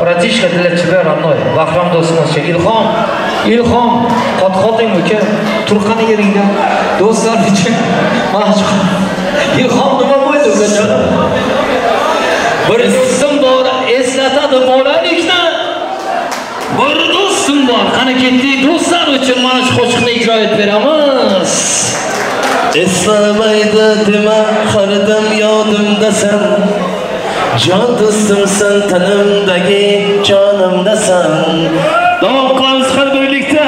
Bratishka dilachchilar annoy. Bahrom do'stimiz Ilhom, qotqoting uka, turqani yeringda. Do'stlar uchun mashq. Ilhom nima bo'ldi ukajon? Bir do'stim bor, eslatadi bolalikni. Bir do'stim bor, qani ketdik do'stlar uchun mana shu qo'shiqni ijro etib beramiz. Eslamaydi dema, har dam yodimdasan. Jon do'stimsan, tanimdagi jonimdasan. Davom qilamiz har birlikda.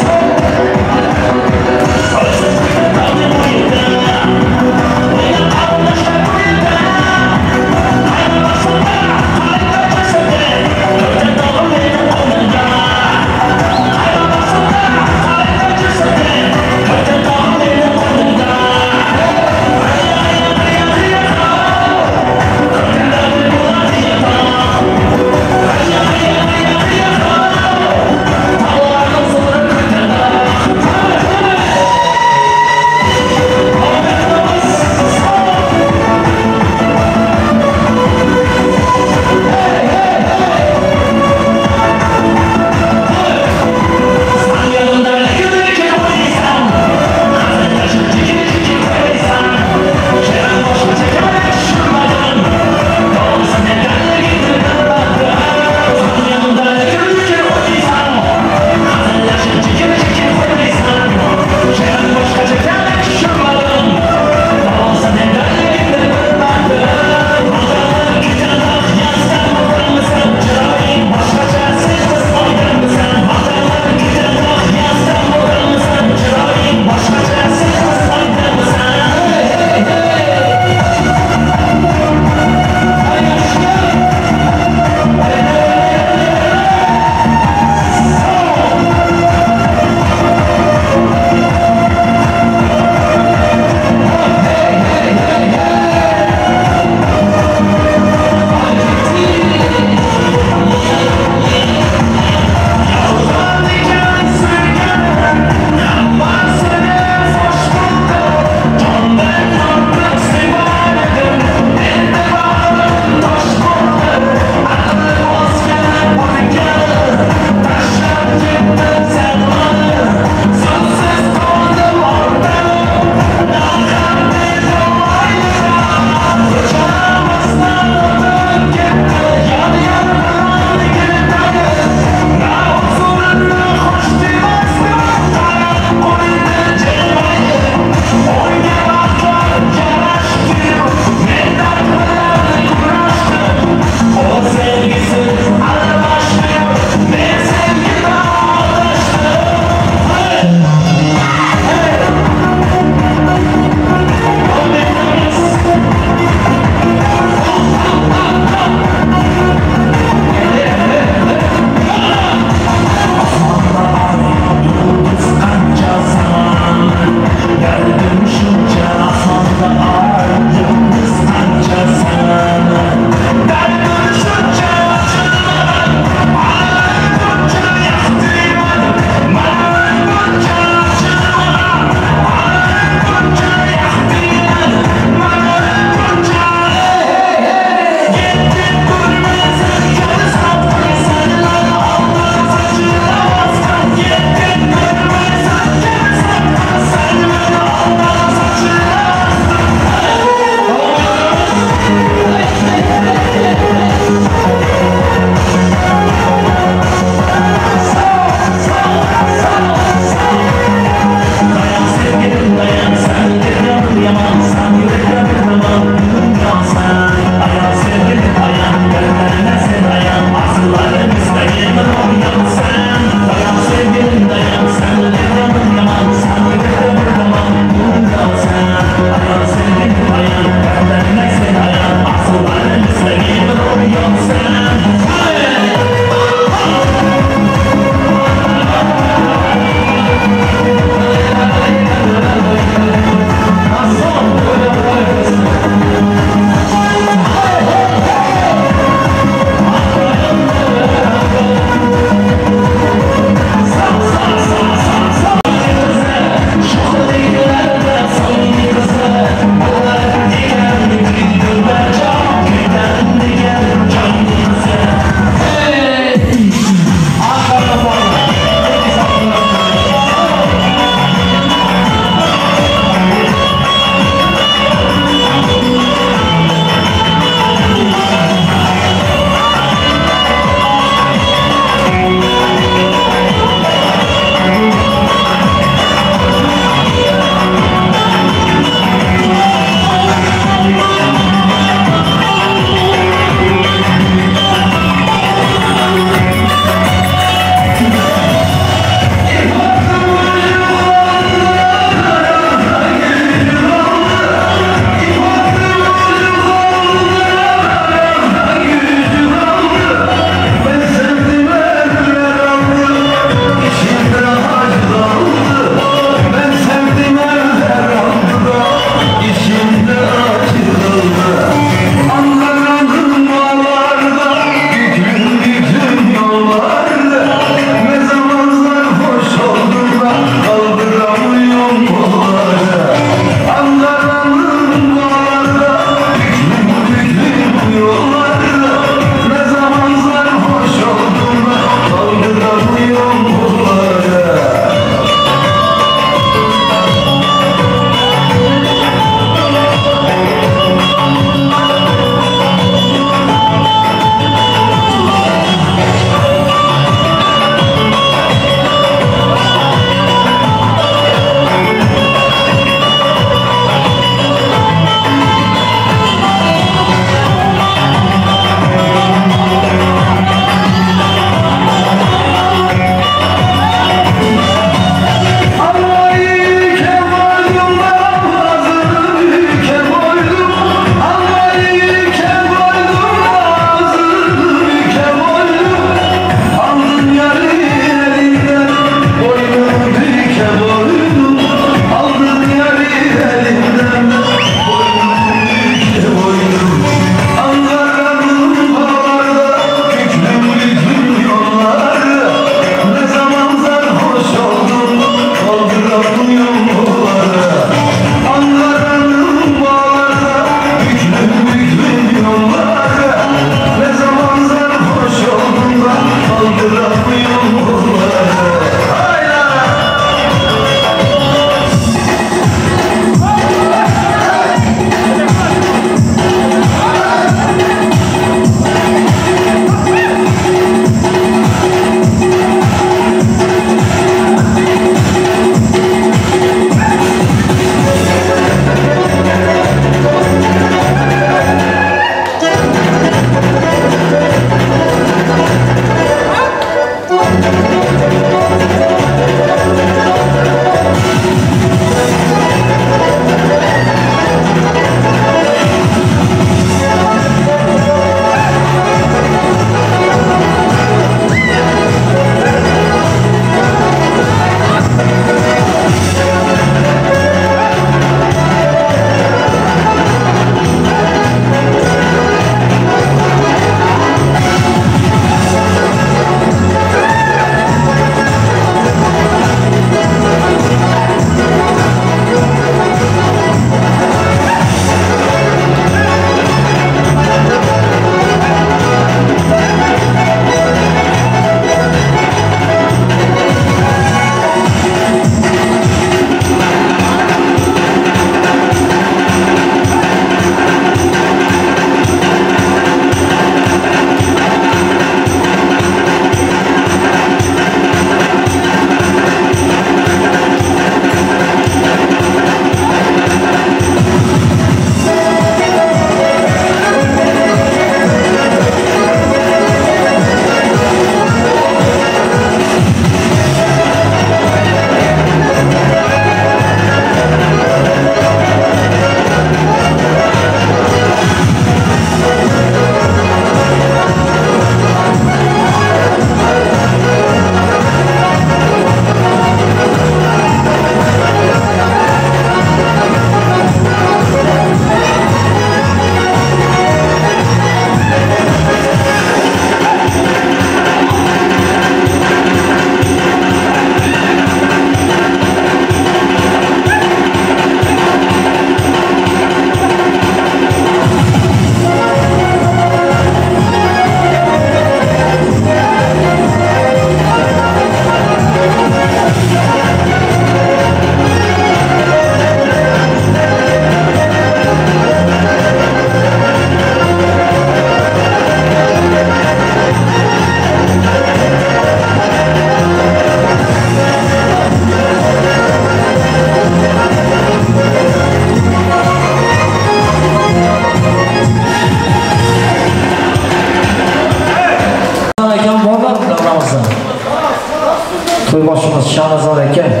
aka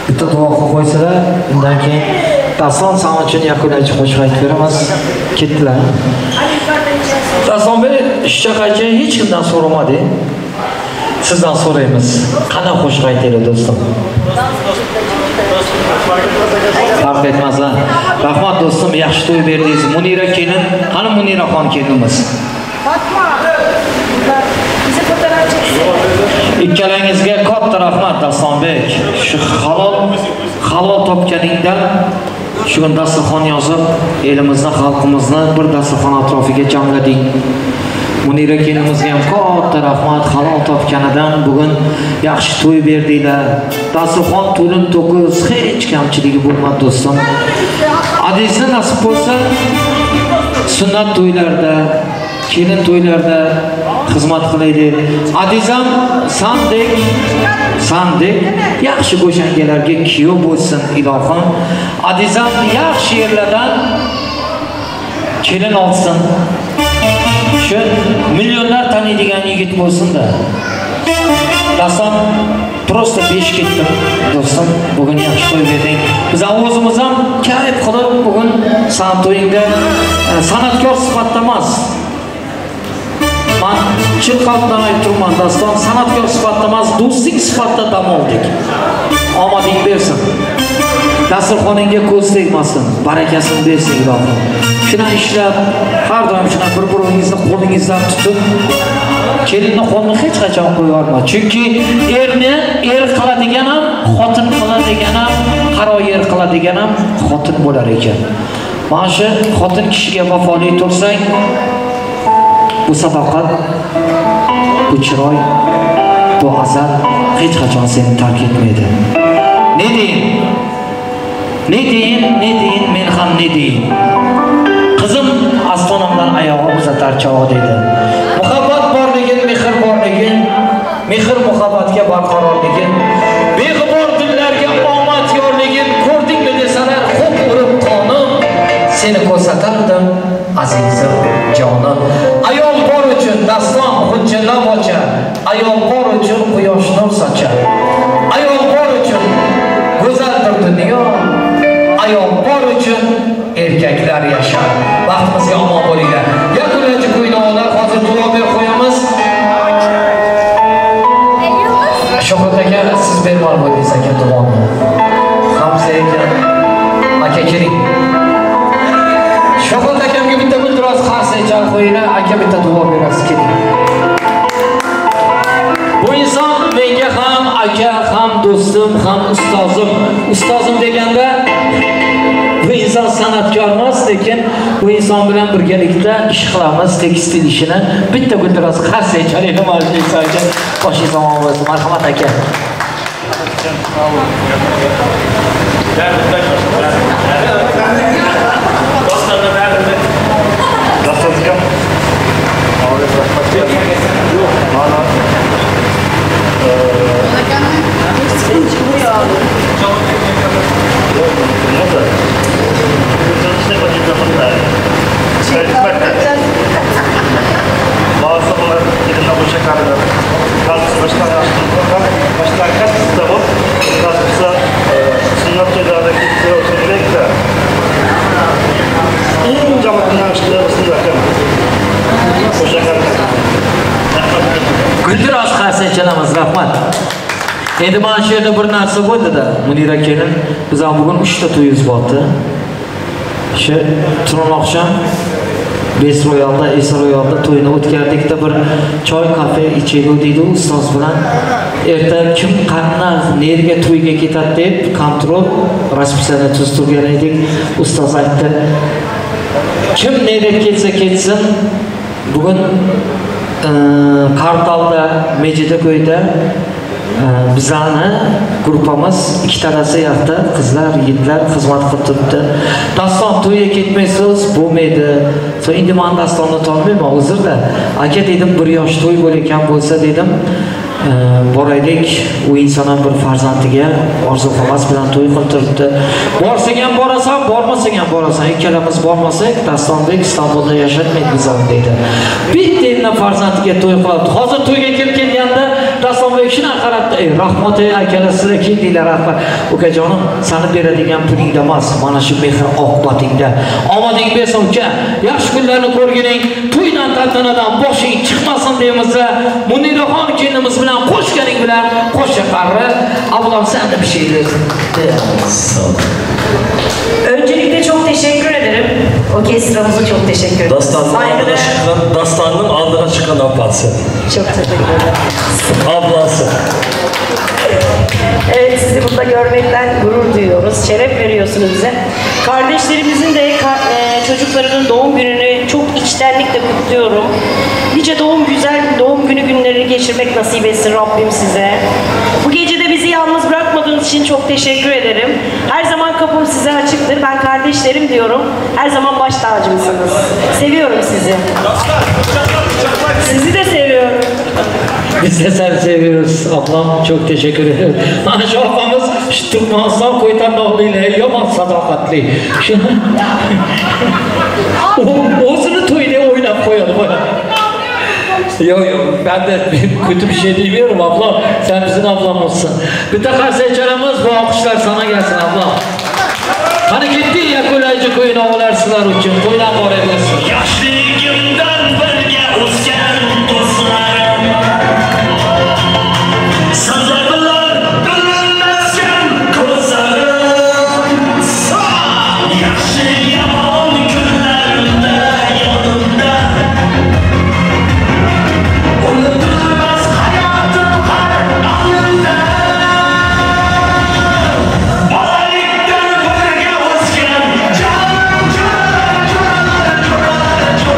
bitta duo qilib qo'ysalar, undan keyin Daston san uchun yakunlovchi qo'shiq aytib beramiz. Ketdilar. Dastonbek Shaqachi hech kimdan so'ramadi. Sizdan so'raymiz. Qanday qo'shiq aytaylik do'stim? Farq etmaz. Rahmat do'stim, yaxshi to'y berdingiz. Munira kelin, qani Muniraxon kelinimiz? Fatma. Bizni fotografiya. Ikkalangizga katta rahmat Dastonbek. Shu halol topganingdan shu dasturxon yozib, elimizni, xalqimizni bir dasturxon atrofiga jamlading. Munira kelinimizga ham katta rahmat, halol topganidan bugun yaxshi to'y berdinglar. Dasturxon to'lin to'kis, hech kamchiligi bo'lmadi do'stim. Adizda nasib bo'lsa, sunnat to'ylarda, kelin to'ylarda xizmat qilaylik. Adizam sandek yaxshi go'shangalarga kuyov bo'lsin ilohim. Adizam yaxshi yerlardan kelin olsin. Shu millionlar taniydigan yigit bo'lsin-da. Daston prosta besh ketdim do'stim. Bugun yaxshi to'y berding. Biz o'zimiz ham kayf qilib bugun san to'yingda san'atkor sifatida emas. Men chin qalbdan aytib turman, Daston san'atkor sifatida emas, do'stlik sifatida dam oldik. Omading bersin. Dasturxoningga ko'z tegmasin, barakasini bersin ilohim. Shuna ishlab, har doim shuna bir-biringizni qo'lingizdan tutib, kelinni qo'lini hech qachon qo'ya olma. Chunki erni er qiladigan ham, xotin qiladigan ham, qaro yer qiladigan ham xotin bo'lar ekan. Mana shu xotin kishiga vafoli tursang, bu sadoqat, bu chiroy, bu azal hech qachon seni tark etmaydi. Ne deyin, men ham ne deyin. Qizim astonamdan oyog'i uzatar chog'i dedi. Muhabbat borligin, mehr borligin, mehr muhabbatga barqarorligin, beg'ubor dillarga omad yorligin, ko'rdingmi desalar, xo'p urib qonim, seni ko'rsatardim, azizim, jonim. Ayol bor uchun Daston hujjalab ochar, ayol bor uchun quyosh nur sochar, ayol bor uchun go'zaldir dunyo, ayol bor uchun erkaklar yashar. Vaqtimizga omon bo'linglar. Yakunlovchi qo'ynoqlar hozir duo berib qo'yamiz. Shohrat aka, siz bermoq bo'ldingiz aka duoni. Hamza aka keling. Shohrat akamga bitta guldiroz qarsa chalib qo'yinglar, aka bitta duo berasiz, keling. Bu inson menga ham aka, ham do'stim, ham ustozim. Ustozim deganda bu inson san'atkor emas, lekin bu inson bilan birgalikda ish qilamiz, tekstil ishini. Bitta guldiroz qarsa chalaylik marhamat aka. Boshingiz omon bo'lsin. Marhamat aka. Guldiroz qarsa chalamiz, rahmat. Endi mana shu yerda bir narsa bo'ldi-da, Munira kelin, biz ham bugun 3 ta to'yimiz bo'ldi. Shu turon oqshom Bes Royalda, Es Royalda to'yini o'tkazdik-da, bir choy, kafe ichaylik deydi ustoz bilan. Erta kim qanday nerga to'yga ketadi deb kontrol raspisiyaga tuztirgan edik. Ustoz aytdi, kim nerga ketsa ketsin, bugun Qartalda, Mejidako'yda bizani gruppamiz ikkitalasi yoqda qizlar, yigitlar xizmat qilib turibdi. Daston to'yga ketmaysiz, bo'lmaydi. So endi men Dastonni taniyman, hozirda. Aka dedim, bir yosh to'y bo'layotgan bo'lsa dedim, boraylik, u inson ham bir farzandiga orzu havas bilan to'y qilib turibdi. Borsang ham borasan, bormasang ham borasan. Ikkalamiz bormasak, Dastonbek Istanbulda yashatmaydi bizani dedi. Bitta farzandiga to'y qilibdi. Hozir to'yga kirib kelganda Rassombek shuna qarab, rahmat akalar sizlar keldinglar, rahmat. Ukajonim, seni beradigan pulingda emas, mana shu mehr oqibatingda. Omading bersin uka. Yaxshi kunlarni ko'rgining, to'ydan tantanadan boshing chiqmasin deymizda, Muniraxon kelinimiz bilan qo'shganing bilan qo'sha qarri. Ablam sen de bir şey diyorsun. Öncelikle çok teşekkür ederim. Orkestramıza çok teşekkür ederim. Dastanın aldığına çıkan ablası. Çok teşekkür ederim. Ablası. Evet, sizi burada görmekten gurur duyuyoruz. Şeref veriyorsunuz bize. Kardeşlerimizin de çocuklarının doğum gününü çok içtenlikle kutluyorum. Nice güzel doğum günü günlerini geçirmek nasip etsin Rabbim size. Bu gece de bizi yalnız bırakmadığınız için çok teşekkür ederim. Her zaman kapım size açıktır. Ben kardeşlerim diyorum. Her zaman baş tacımsınız. Seviyorum sizi. Sizi de seviyorum. Biz de seni seviyoruz ablam, çok teşekkür ederim. Şu ablamız Türkmenistan koytanlıqlıyla yaman sadaqatli. O'zini to'yda o'ynab qo'yadi. Yok, ben de kötü bir şey demiyorum ablam. Sen bizim ablamızsın. Bitta seçerimiz, bu alkışlar sana gelsin ablam. Hani gitti ya kolaycı koyun ovalarsınlar için. Toydan oraya gelsin. Yaşlığımdan bölge uzken dostlarım. Sazarlar görünmezken kozlarım. Yaşı yaman günlerimde yanımda. Unutulmaz hayatım her anında. Balayıktan bölge uzken canım canım canım canım.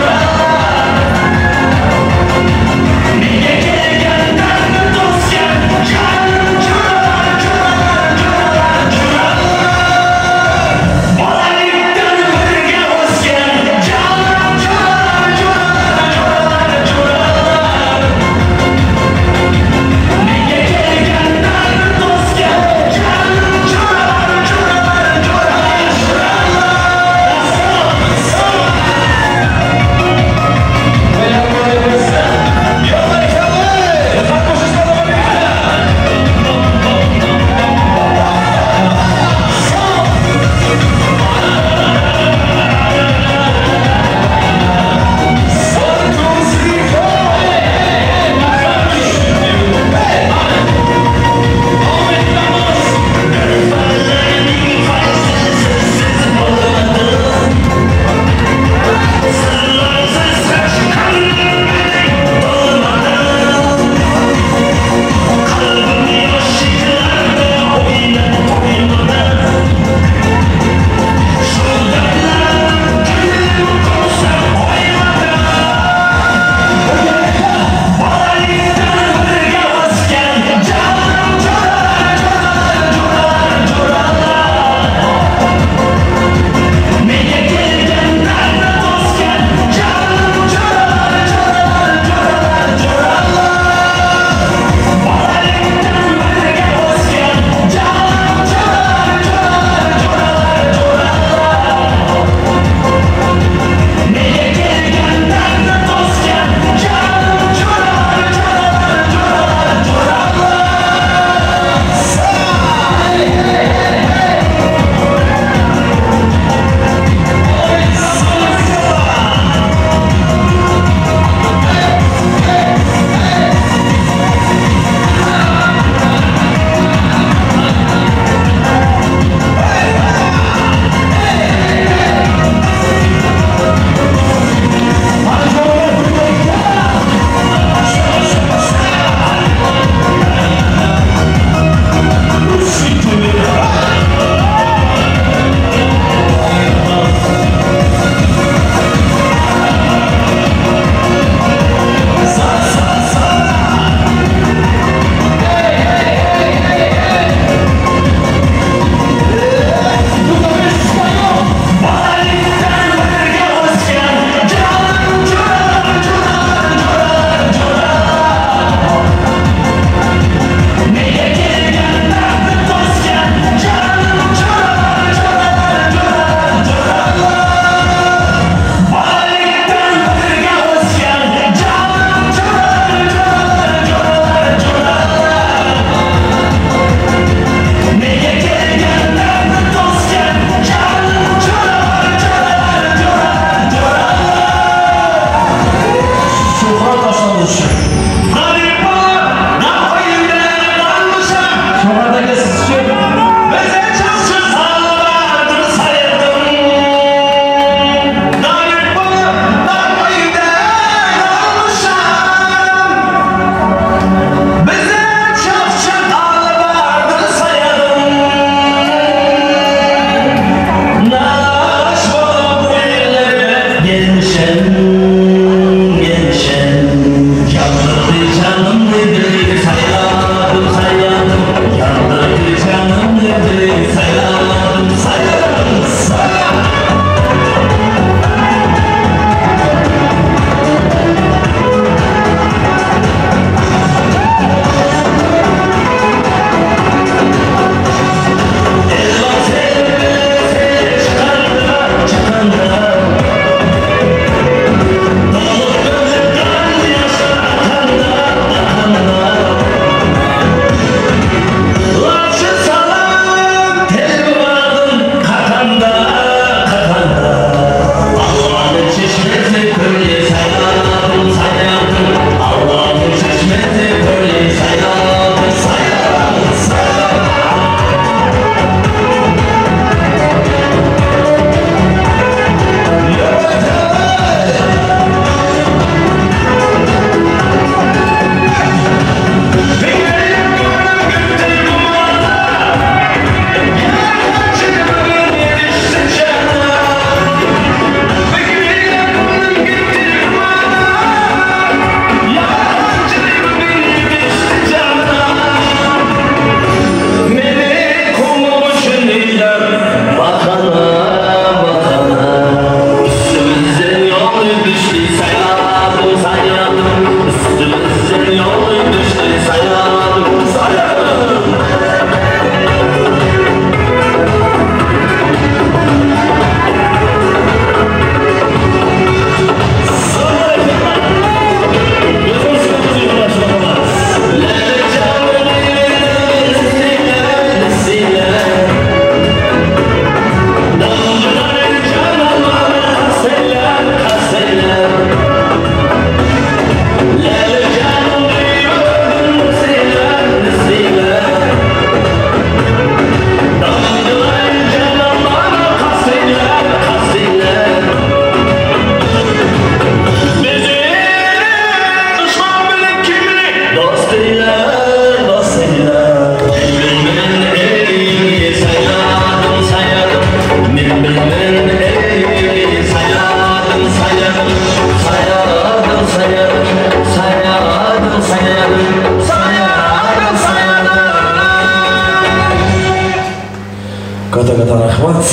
Kata-kata rahmat.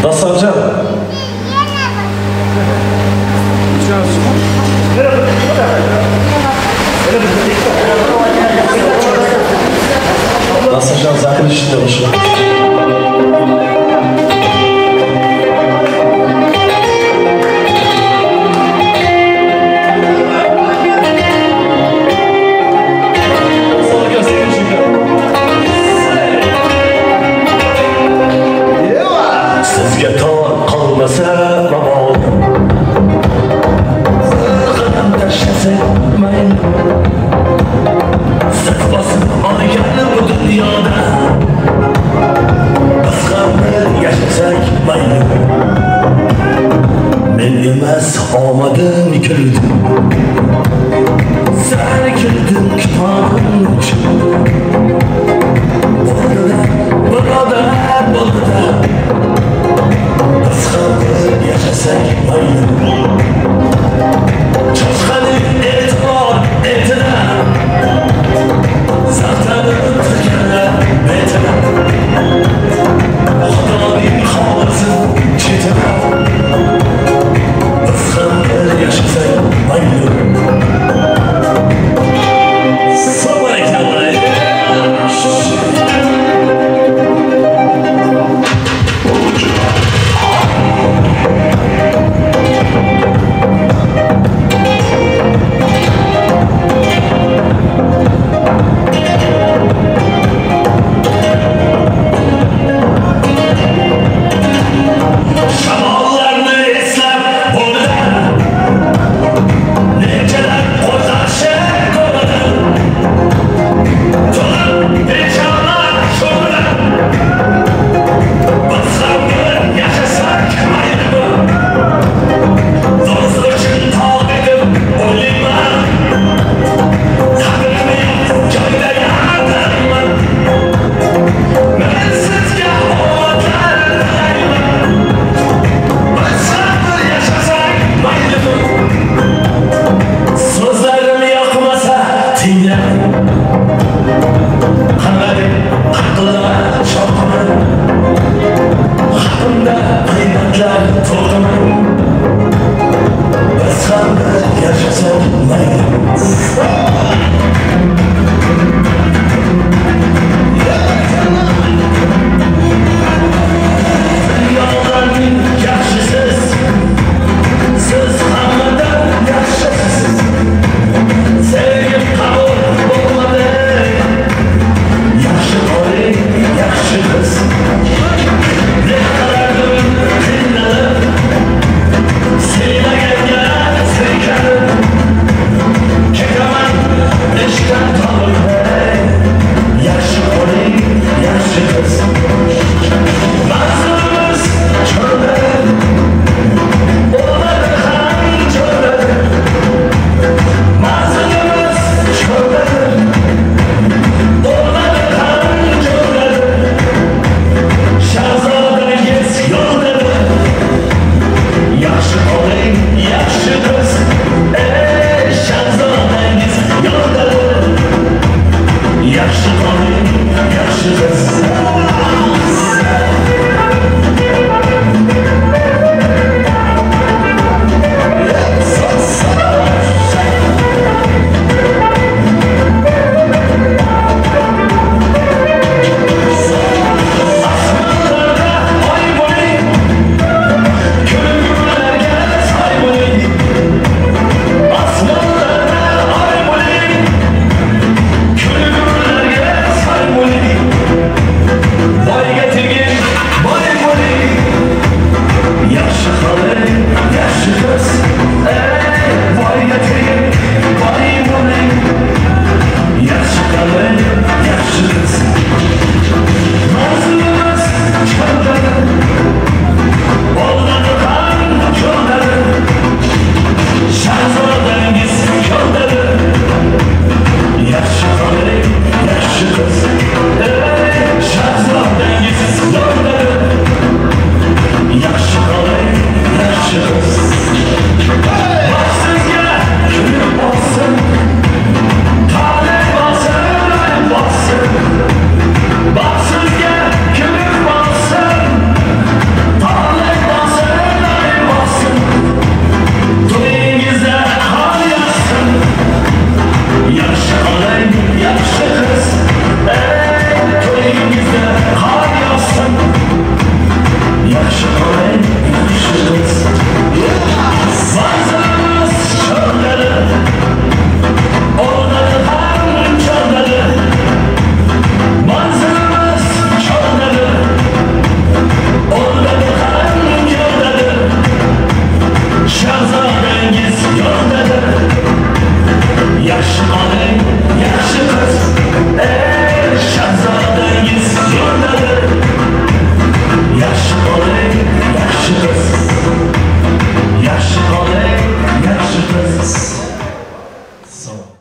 Dastorjon. Dastorjon zakir ishida o'sha.